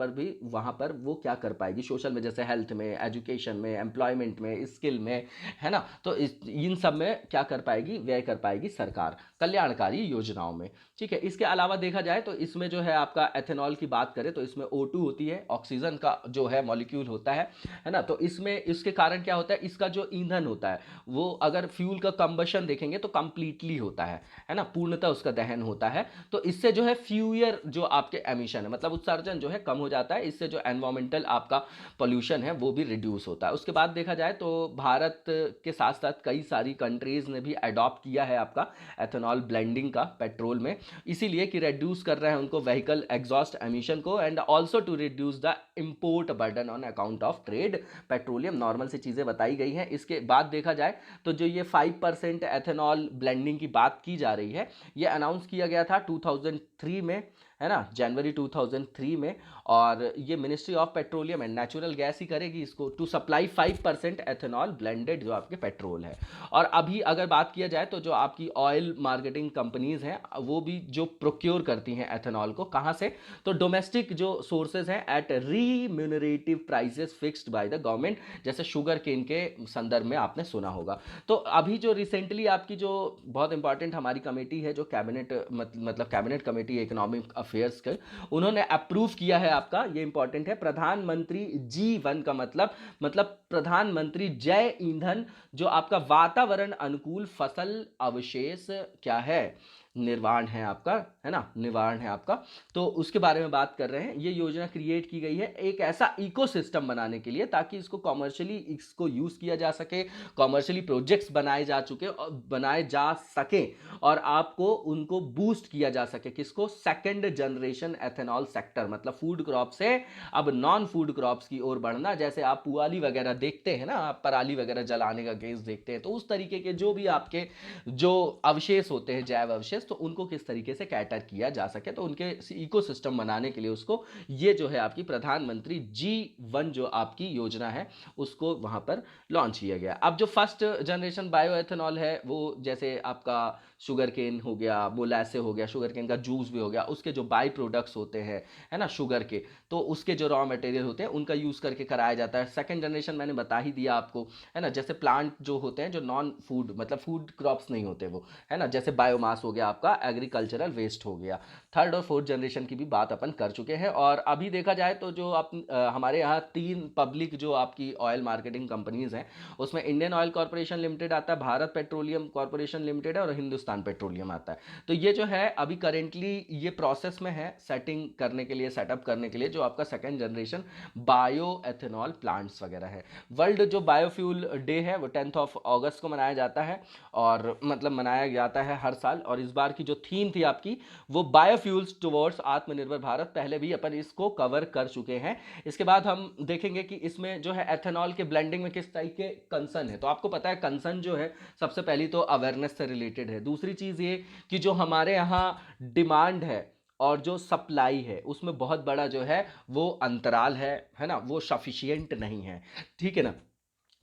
पर वो क्या कर पाएगी सोशल में, जैसे हेल्थ में, एजुकेशन में, एम्प्लॉयमेंट में, स्किल में, है ना। तो इन सब में क्या कर पाएगी, व्यय कर पाएगी सरकार कल्याणकारी योजनाओं में, ठीक है। इसके अलावा देखा जाए तो इसमें जो है आपका एथेनॉल की बात करें तो इसमें O2 होती है, ऑक्सीजन का जो है मॉलिक्यूल होता है ना। तो इसमें इसके कारण क्या होता है, इसका जो ईंधन होता है वो अगर फ्यूल का कंबशन देखेंगे तो कंप्लीटली होता है ना, पूर्णतः उसका दहन होता है। तो इससे जो है फ्यूअर जो आपके एमिशन है, मतलब उत्सर्जन जो है कम हो जाता है, इससे जो एनवायरमेंटल आपका पोल्यूशन है वो भी रिड्यूस होता है। उसके बाद देखा जाए तो भारत के साथ साथ कई सारी कंट्रीज ने भी अडॉप्ट किया है आपका एथेनॉल ब्लेंडिंग का पेट्रोल में, इसीलिए कि रिड्यूस कर रहे हैं उनको व्हीकल एग्जॉस्ट एमिशन को, and also to reduce the import burden on account of trade petroleum. Normal सी चीज़ें बताई गई हैं। इसके बाद देखा जाए तो जो ये 5% एथेनॉल ब्लेंडिंग की बात की जा रही है, ये अनाउंस किया गया था 2003 में, है ना, जनवरी 2003 में। और ये ministry of petroleum and natural gas ही करेगी इसको, टू सप्लाई 5% एथेनॉल ब्लेंडेड जो आपके पेट्रोल है। और अभी अगर बात किया जाए तो जो आपकी ऑयल मार्केटिंग कंपनीज हैं वो भी जो प्रोक्योर करती हैं एथेनॉल को, कहाँ से, तो डोमेस्टिक जो सोर्सेज हैं at remunerative prices fixed by the government, जैसे शुगर केन के संदर्भ में आपने सुना होगा। तो अभी जो रिसेंटली आपकी जो बहुत इंपॉर्टेंट हमारी कमेटी है, जो कैबिनेट मतलब कैबिनेट कमेटी इकोनॉमिक अफेयर्स के, उन्होंने अप्रूव किया है आपका, ये इंपॉर्टेंट है, प्रधानमंत्री G1 का मतलब प्रधानमंत्री जय ईंधन, जो आपका वातावरण अनुकूल फसल अवशेष क्या है, निर्वाण है आपका, है ना, निवारण है आपका। तो उसके बारे में बात कर रहे हैं। ये योजना क्रिएट की गई है एक ऐसा इकोसिस्टम बनाने के लिए ताकि इसको कॉमर्शियली इसको यूज़ किया जा सके, कॉमर्शियली प्रोजेक्ट्स बनाए जा सके और आपको उनको बूस्ट किया जा सके। किसको? सेकंड जनरेशन एथेनॉल सेक्टर, मतलब फूड क्रॉप से अब नॉन फूड क्रॉप्स की ओर बढ़ना। जैसे आप पुआली वगैरह देखते हैं ना, आप पराली वगैरह जलाने का केस देखते हैं, तो उस तरीके के जो भी आपके जो अवशेष होते हैं, जैव अवशेष, तो उनको किस तरीके से कैटर किया जा सके, तो उनके इकोसिस्टम बनाने के लिए उसको ये जो है आपकी प्रधानमंत्री G1 जो आपकी योजना है उसको वहां पर लॉन्च किया गया। अब जो फर्स्ट जनरेशन बायो एथेनॉल है वो जैसे आपका शुगर केन हो गया, मोलासे हो गया, शुगर केन का जूस भी हो गया, उसके जो बाई प्रोडक्ट्स होते हैं, है ना, शुगर के, तो उसके जो रॉ मटेरियल होते हैं उनका यूज़ करके कराया जाता है। सेकंड जनरेशन मैंने बता ही दिया आपको, है ना, जैसे प्लांट जो होते हैं जो नॉन फूड मतलब फूड क्रॉप्स नहीं होते वो, है ना, जैसे बायोमास हो गया आपका, एग्रीकल्चरल वेस्ट हो गया। थर्ड और फोर्थ जनरेशन की भी बात अपन कर चुके हैं। और अभी देखा जाए तो जो आप हमारे यहाँ 3 पब्लिक जो आपकी ऑयल मार्केटिंग कंपनीज हैं उसमें इंडियन ऑयल कॉर्पोरेशन लिमिटेड आता है, भारत पेट्रोलियम कॉर्पोरेशन लिमिटेड है और हिंदुस्तान पेट्रोलियम आता है। तो ये जो है अभी करेंटली ये प्रोसेस में है सेटिंग करने के लिए, सेटअप करने के लिए, जो आपका second generation bio ethanol plants वगैरह है। वर्ल्ड जो बायोफ्यूल डे है वो 10 अगस्त को मनाया जाता है और मतलब मनाया जाता है हर साल। और इस बार की जो थीम थी आपकी वो बायोफ्यूल्स टुवर्ड्स आत्मनिर्भर भारत, पहले भी अपन इसको कवर कर चुके हैं। इसके बाद हम देखेंगे कि इसमें जो है एथेनॉल के ब्लेंडिंग में किस टाइप के कंसर्न है। तो आपको पता है कंसर्न जो है सबसे पहली तो अवेयरनेस से रिलेटेड है। दूसरी चीज़ ये कि जो हमारे यहाँ डिमांड है और जो सप्लाई है उसमें बहुत बड़ा जो है वो अंतराल है ना, वो सफिशिएंट नहीं है, ठीक है ना।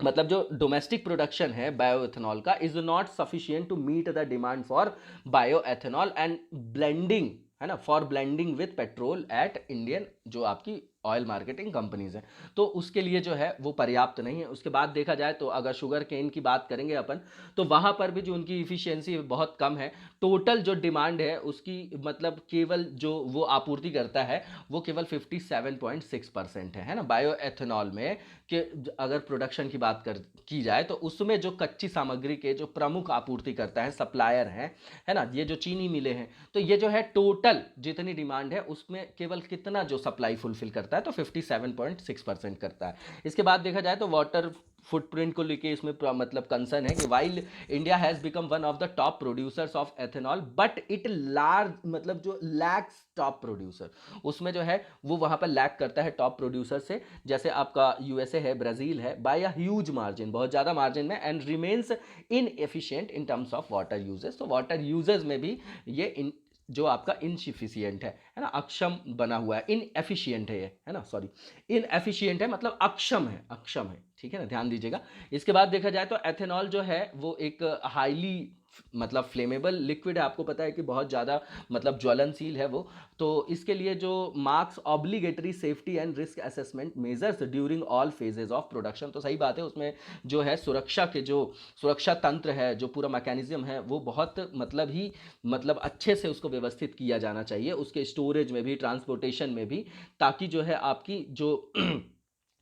मतलब जो डोमेस्टिक प्रोडक्शन है बायो एथेनॉल का is not sufficient to meet the demand for bio ethanol and blending, है ना, for blending with petrol at Indian जो आपकी ऑयल मार्केटिंग कंपनीज हैं, तो उसके लिए जो है वो पर्याप्त नहीं है। उसके बाद देखा जाए तो अगर शुगर केन की बात करेंगे अपन तो वहाँ पर भी जो उनकी इफिशियंसी बहुत कम है। टोटल जो डिमांड है उसकी मतलब केवल जो वो आपूर्ति करता है वो केवल 57.6% है ना, बायो एथेनॉल में कि अगर प्रोडक्शन की बात की जाए तो उसमें जो कच्ची सामग्री के जो प्रमुख आपूर्ति करता है, सप्लायर हैं, है ना, ये जो चीनी मिले हैं, तो ये जो है टोटल जितनी डिमांड है उसमें केवल कितना जो सप्लाई फुलफिल करता है, तो 57.6% करता है। इसके बाद देखा जाए तो वाटर फुटप्रिंट को लेके इसमें मतलब कंसर्न है कि while India has become one of the top producers of ethanol but it large मतलब जो लैक्स टॉप प्रोड्यूसर, उसमें जो है वो वहां पर लैक करता है टॉप प्रोड्यूसर से, जैसे आपका यूएसए है, ब्राजील है, बाय अ ह्यूज मार्जिन, बहुत ज्यादा मार्जिन में, and remains inefficient in terms of water uses. तो वाटर यूजेस में भी ये जो आपका इनसिफिशियंट है ना, अक्षम बना हुआ है, इनएफिशिएंट है ये, है ना, सॉरी, इनएफिशिएंट है मतलब अक्षम है, ठीक है ना, ध्यान दीजिएगा। इसके बाद देखा जाए तो एथेनॉल जो है वो एक हाईली मतलब फ्लेमेबल लिक्विड है, आपको पता है कि बहुत ज़्यादा मतलब ज्वलनशील है वो। तो इसके लिए जो marks obligatory safety and risk assessment measures during all phases of production, तो सही बात है, उसमें जो है सुरक्षा के जो सुरक्षा तंत्र है, जो पूरा मैकेनिज्म है वो बहुत मतलब अच्छे से उसको व्यवस्थित किया जाना चाहिए, उसके स्टोरेज में भी, ट्रांसपोर्टेशन में भी, ताकि जो है आपकी जो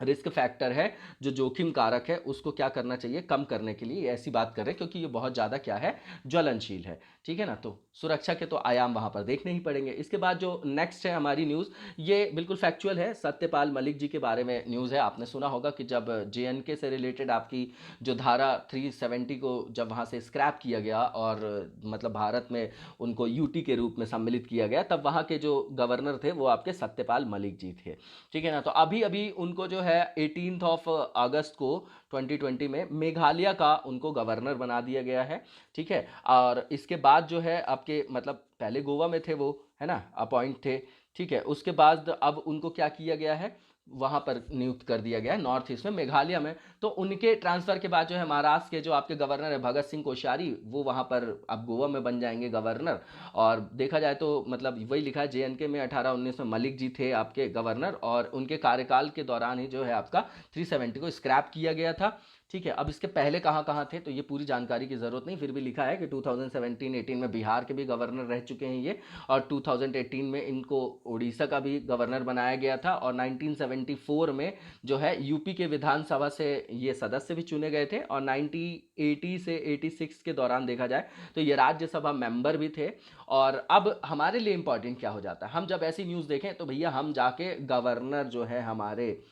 रिस्क फैक्टर है, जो जोखिम कारक है, उसको क्या करना चाहिए, कम करने के लिए ऐसी बात कर रहे हैं क्योंकि ये बहुत ज़्यादा क्या है, ज्वलनशील है, ठीक है ना। तो सुरक्षा के तो आयाम वहाँ पर देखने ही पड़ेंगे। इसके बाद जो नेक्स्ट है हमारी न्यूज़, ये बिल्कुल फैक्चुअल है, सत्यपाल मलिक जी के बारे में न्यूज़ है। आपने सुना होगा कि जब JNK से रिलेटेड आपकी जो धारा 370 को जब वहाँ से स्क्रैप किया गया और मतलब भारत में उनको UT के रूप में सम्मिलित किया गया, तब वहाँ के जो गवर्नर थे वो आपके सत्यपाल मलिक जी थे, ठीक है ना। तो अभी उनको जो है 18 अगस्त को 2020 में मेघालय का उनको गवर्नर बना दिया गया है, ठीक है। और इसके बाद जो है आपके मतलब पहले गोवा में थे वो, है ना, अपॉइंट थे, ठीक है। उसके बाद अब उनको क्या किया गया है, वहाँ पर नियुक्त कर दिया गया है नॉर्थ ईस्ट में, मेघालय में। तो उनके ट्रांसफ़र के बाद जो है महाराष्ट्र के जो आपके गवर्नर है भगत सिंह कोश्यारी, वो वहाँ पर अब गोवा में बन जाएंगे गवर्नर। और देखा जाए तो मतलब वही लिखा है JNK में 18-19 में मलिक जी थे आपके गवर्नर, और उनके कार्यकाल के दौरान ही जो है आपका 370 को स्क्रैप किया गया था, ठीक है। अब इसके पहले कहाँ कहाँ थे तो ये पूरी जानकारी की ज़रूरत नहीं, फिर भी लिखा है कि 2017-18 में बिहार के भी गवर्नर रह चुके हैं ये, और 2018 में इनको उड़ीसा का भी गवर्नर बनाया गया था, और 1974 में जो है यूपी के विधानसभा से ये सदस्य भी चुने गए थे, और 1980 से 86 के दौरान देखा जाए तो ये राज्यसभा मेंबर भी थे। और अब हमारे लिए इंपॉर्टेंट क्या हो जाता है, हम जब ऐसी न्यूज़ देखें तो भैया हम जाके गवर्नर जो है हमारे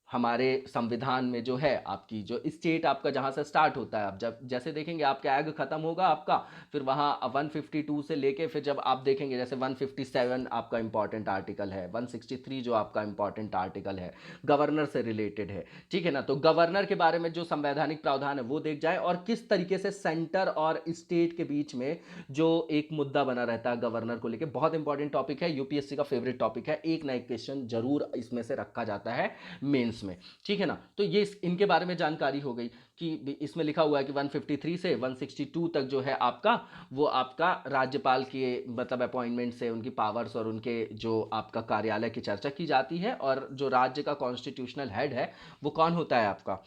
हमारे संविधान में जो है आपकी जो स्टेट आपका जहाँ से स्टार्ट होता है, आप जब जैसे देखेंगे आपका एग खत्म होगा आपका, फिर वहाँ 152 से लेके फिर जब आप देखेंगे जैसे 157 आपका इंपॉर्टेंट आर्टिकल है, 163 जो आपका इंपॉर्टेंट आर्टिकल है गवर्नर से रिलेटेड है, ठीक है ना। तो गवर्नर के बारे में जो संवैधानिक प्रावधान है वो देख जाए, और किस तरीके से सेंटर और स्टेट के बीच में जो एक मुद्दा बना रहता है गवर्नर को लेकर, बहुत इंपॉर्टेंट टॉपिक है, यूपीएससी का फेवरेट टॉपिक है, एक ना एक क्वेश्चन जरूर इसमें से रखा जाता है मेंस में, ठीक है ना। तो ये इनके बारे में जानकारी हो गई कि इसमें लिखा हुआ है कि 153 से 162 तक जो है आपका वो आपका राज्यपाल के मतलब अपॉइंटमेंट से उनकी पावर्स और उनके जो आपका कार्यालय की चर्चा की जाती है, और जो राज्य का कॉन्स्टिट्यूशनल हेड है वो कौन होता है आपका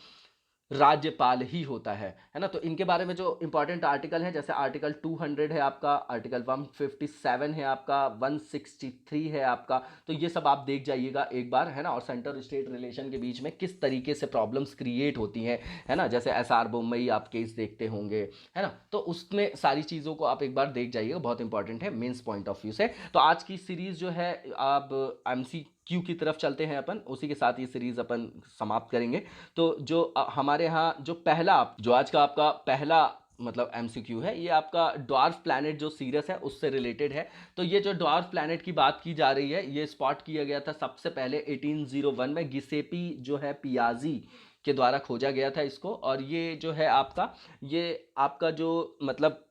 राज्यपाल ही होता है ना। तो इनके बारे में जो इंपॉर्टेंट आर्टिकल है जैसे आर्टिकल 200 है आपका, आर्टिकल 157 है आपका, 163 है आपका, तो ये सब आप देख जाइएगा एक बार, है ना। और सेंटर स्टेट रिलेशन के बीच में किस तरीके से प्रॉब्लम्स क्रिएट होती हैं, है ना, जैसे एसआर बोम्मई आप केस देखते होंगे, है ना। तो उसमें सारी चीज़ों को आप एक बार देख जाइएगा, बहुत इंपॉर्टेंट है मेंस पॉइंट ऑफ व्यू से। तो आज की सीरीज जो है आप MCQ की तरफ चलते हैं अपन, उसी के साथ ये सीरीज अपन समाप्त करेंगे। तो जो हमारे यहाँ जो पहला जो आज का आपका पहला मतलब MCQ है, ये आपका ड्वार्फ प्लैनेट जो सीरियस है उससे रिलेटेड है। तो ये जो ड्वार्फ प्लैनेट की बात की जा रही है, ये स्पॉट किया गया था सबसे पहले 1801 में, गिसेपी जो है पियाजी के द्वारा खोजा गया था इसको। और ये जो है आपका जो मतलब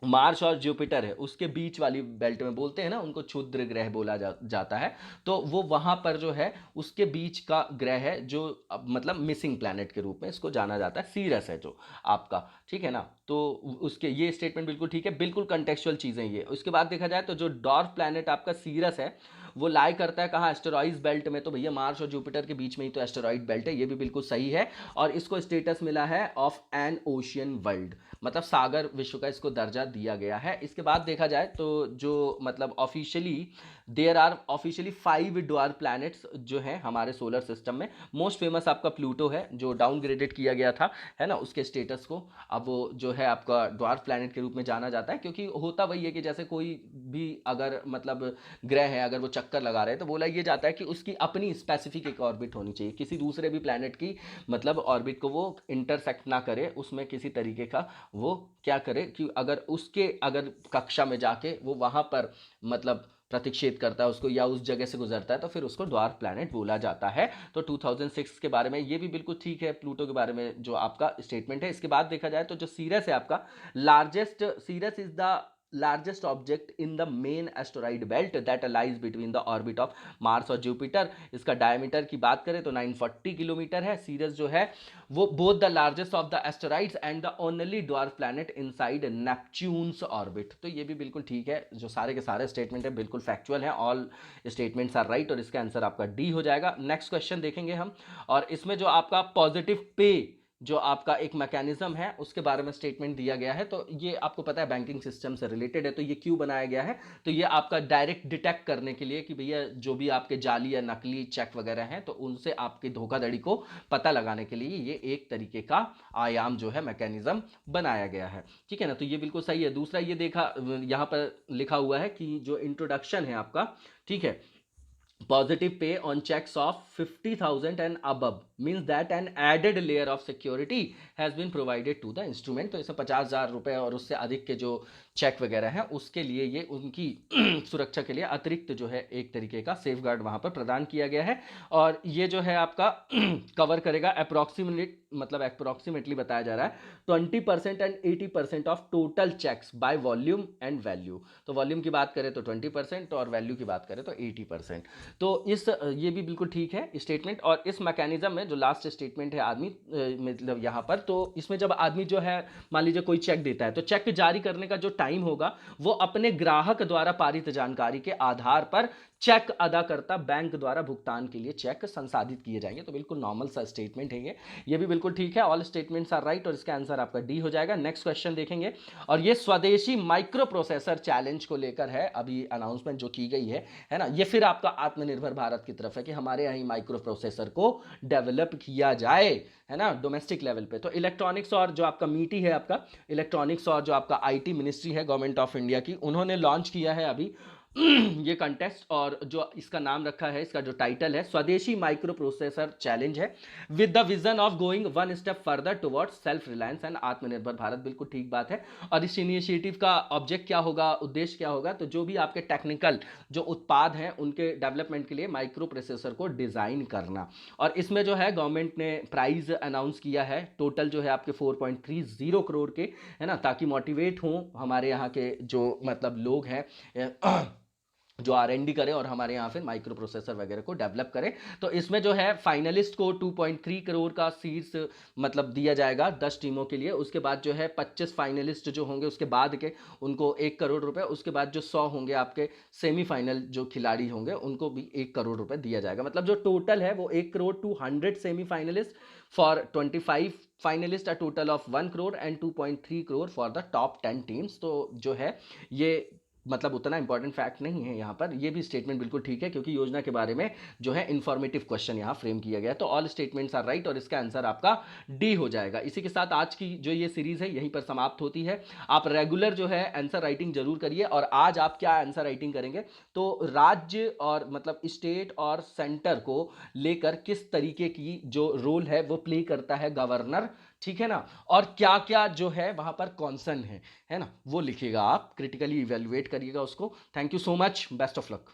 मार्स और जुपिटर है उसके बीच वाली बेल्ट में, बोलते हैं ना उनको क्षुद्र ग्रह बोला जाता है, तो वो वहाँ पर जो है उसके बीच का ग्रह है जो मतलब मिसिंग प्लैनेट के रूप में इसको जाना जाता है, सीरस है जो आपका, ठीक है ना। तो उसके ये स्टेटमेंट बिल्कुल ठीक है, बिल्कुल कंटेक्चुअल चीज़ें ये। उसके बाद देखा जाए तो जो डॉर्फ प्लैनेट आपका सीरस है वो लाई करता है कहाँ, एस्टेरॉइड्स बेल्ट में, तो भैया मार्स और जुपिटर के बीच में ही तो एस्टेरॉइड बेल्ट है, ये भी बिल्कुल सही है। और इसको स्टेटस मिला है ऑफ एन ओशियन वर्ल्ड, मतलब सागर विश्व का इसको दर्जा दिया गया है। इसके बाद देखा जाए तो जो मतलब officially there are officially 5 dwarf planets जो हैं हमारे सोलर सिस्टम में। मोस्ट फेमस आपका प्लूटो है जो डाउनग्रेडेड किया गया था, है ना, उसके स्टेटस को अब वो जो है आपका ड्वार्फ प्लैनेट के रूप में जाना जाता है, क्योंकि होता वही है कि जैसे कोई भी अगर मतलब ग्रह है, अगर वो चक्कर लगा रहे हैं तो बोला ये जाता है कि उसकी अपनी स्पेसिफिक एक ऑर्बिट होनी चाहिए, किसी दूसरे भी प्लैनेट की मतलब ऑर्बिट को वो इंटरसेक्ट ना करे, उसमें किसी तरीके का वो क्या करे कि अगर कक्षा में जाके वो वहाँ पर मतलब प्रतिक्षेप करता है उसको या उस जगह से गुजरता है तो फिर उसको ड्वार्फ प्लैनेट बोला जाता है। तो 2006 के बारे में ये भी बिल्कुल ठीक है, प्लूटो के बारे में जो आपका स्टेटमेंट है। इसके बाद देखा जाए तो जो सीरस है आपका Ceres is the largest object in the main asteroid belt that lies between the orbit of Mars और जुपिटर। इसका डायमीटर की बात करें तो 940 किलोमीटर है। सीरस जो है वो both the largest of the asteroids and the only dwarf planet inside Neptune's orbit. तो ये भी बिल्कुल ठीक है, जो सारे के सारे स्टेटमेंट है बिल्कुल फैक्चुअल है, ऑल स्टेटमेंट्स आर राइट, और इसका आंसर आपका डी हो जाएगा। नेक्स्ट क्वेश्चन देखेंगे हम, और इसमें जो आपका पॉजिटिव पे जो आपका एक मैकेनिज्म है उसके बारे में स्टेटमेंट दिया गया है। तो ये आपको पता है बैंकिंग सिस्टम से रिलेटेड है, तो ये क्यों बनाया गया है, तो ये आपका डायरेक्ट डिटेक्ट करने के लिए कि भैया जो भी आपके जाली या नकली चेक वगैरह हैं तो उनसे आपकी धोखाधड़ी को पता लगाने के लिए ये एक तरीके का आयाम जो है मैकेनिज्म बनाया गया है, ठीक है ना। तो ये बिल्कुल सही है। दूसरा ये देखा यहाँ पर लिखा हुआ है कि जो इंट्रोडक्शन है आपका, ठीक है, positive pay on checks of 50,000 and above means that an added layer of security has been provided to the instrument। तो इसे 50,000 रुपए और उससे अधिक के जो चेक वगैरह हैं उसके लिए ये उनकी सुरक्षा के लिए अतिरिक्त जो है एक तरीके का सेफ गार्ड वहाँ पर प्रदान किया गया है। और ये जो है आपका कवर करेगा अप्रोक्सीमेटली बताया जा रहा है 20% and 80% of total checks by volume and value. तो वॉल्यूम की बात करें तो 20% और वैल्यू की बात करें तो 80%। तो ये भी बिल्कुल ठीक है स्टेटमेंट। और इस मैकेनिज्म में जो लास्ट स्टेटमेंट है आदमी मतलब यहाँ पर, तो इसमें जब आदमी जो है मान लीजिए कोई चेक देता है, तो चेक जारी करने का जो टाइम होगा वो अपने ग्राहक द्वारा पारित जानकारी के आधार पर चेक अदाकर्ता बैंक द्वारा भुगतान के लिए चेक संसाधित किए जाएंगे। तो बिल्कुल नॉर्मल सा स्टेटमेंट है ये भी बिल्कुल ठीक है। ऑल स्टेटमेंट्स आर राइट और इसका आंसर आपका डी हो जाएगा। नेक्स्ट क्वेश्चन देखेंगे और ये स्वदेशी माइक्रो प्रोसेसर चैलेंज को लेकर है, अभी अनाउंसमेंट जो की गई है ना, ये फिर आपका आत्मनिर्भर भारत की तरफ है कि हमारे यहाँ माइक्रो प्रोसेसर को डेवलप किया जाए, है ना, डोमेस्टिक लेवल पे। तो इलेक्ट्रॉनिक्स और जो आपका मीटी है, आपका इलेक्ट्रॉनिक्स और जो आपका आईटी मिनिस्ट्री है गवर्नमेंट ऑफ इंडिया की, उन्होंने लॉन्च किया है अभी ये कंटेस्ट, और जो इसका नाम रखा है, इसका जो टाइटल है स्वदेशी माइक्रो प्रोसेसर चैलेंज है, with the vision of going one step further towards self reliance and आत्मनिर्भर भारत। बिल्कुल ठीक बात है। और इस इनिशिएटिव का ऑब्जेक्ट क्या होगा, उद्देश्य क्या होगा, तो जो भी आपके टेक्निकल जो उत्पाद हैं उनके डेवलपमेंट के लिए माइक्रो प्रोसेसर को डिजाइन करना। और इसमें जो है गवर्नमेंट ने प्राइज अनाउंस किया है, टोटल जो है आपके 4.30 करोड़ के, है ना, ताकि मोटिवेट हों हमारे यहाँ के जो मतलब लोग हैं जो R&D करें और हमारे यहाँ फिर माइक्रो प्रोसेसर वगैरह को डेवलप करें। तो इसमें जो है फाइनलिस्ट को 2.3 करोड़ का सीड्स मतलब दिया जाएगा 10 टीमों के लिए। उसके बाद जो है 25 फाइनलिस्ट जो होंगे उसके बाद के उनको 1 करोड़ रुपए, उसके बाद जो 100 होंगे आपके सेमीफाइनल जो खिलाड़ी होंगे उनको भी 1 करोड़ रुपए दिया जाएगा। मतलब जो टोटल है वो 1 crore to 100 semifinalist for 25 finalist, a total of 1 crore and 2.3 crore for the top 10 teams. तो जो है ये मतलब उतना इंपॉर्टेंट फैक्ट नहीं है यहाँ पर, ये भी स्टेटमेंट बिल्कुल ठीक है क्योंकि योजना के बारे में जो है इंफॉर्मेटिव क्वेश्चन यहाँ फ्रेम किया गया। तो ऑल स्टेटमेंट्स आर राइट और इसका आंसर आपका डी हो जाएगा। इसी के साथ आज की जो ये सीरीज है यहीं पर समाप्त होती है। आप रेगुलर जो है आंसर राइटिंग जरूर करिए। और आज आप क्या आंसर राइटिंग करेंगे, तो राज्य और मतलब स्टेट और सेंटर को लेकर किस तरीके की जो रोल है वो प्ले करता है गवर्नर, ठीक है ना, और क्या क्या जो है वहां पर कॉन्सर्न है ना, वो लिखिएगा, आप क्रिटिकली इवेल्युएट करिएगा उसको। Thank you so much, best of luck.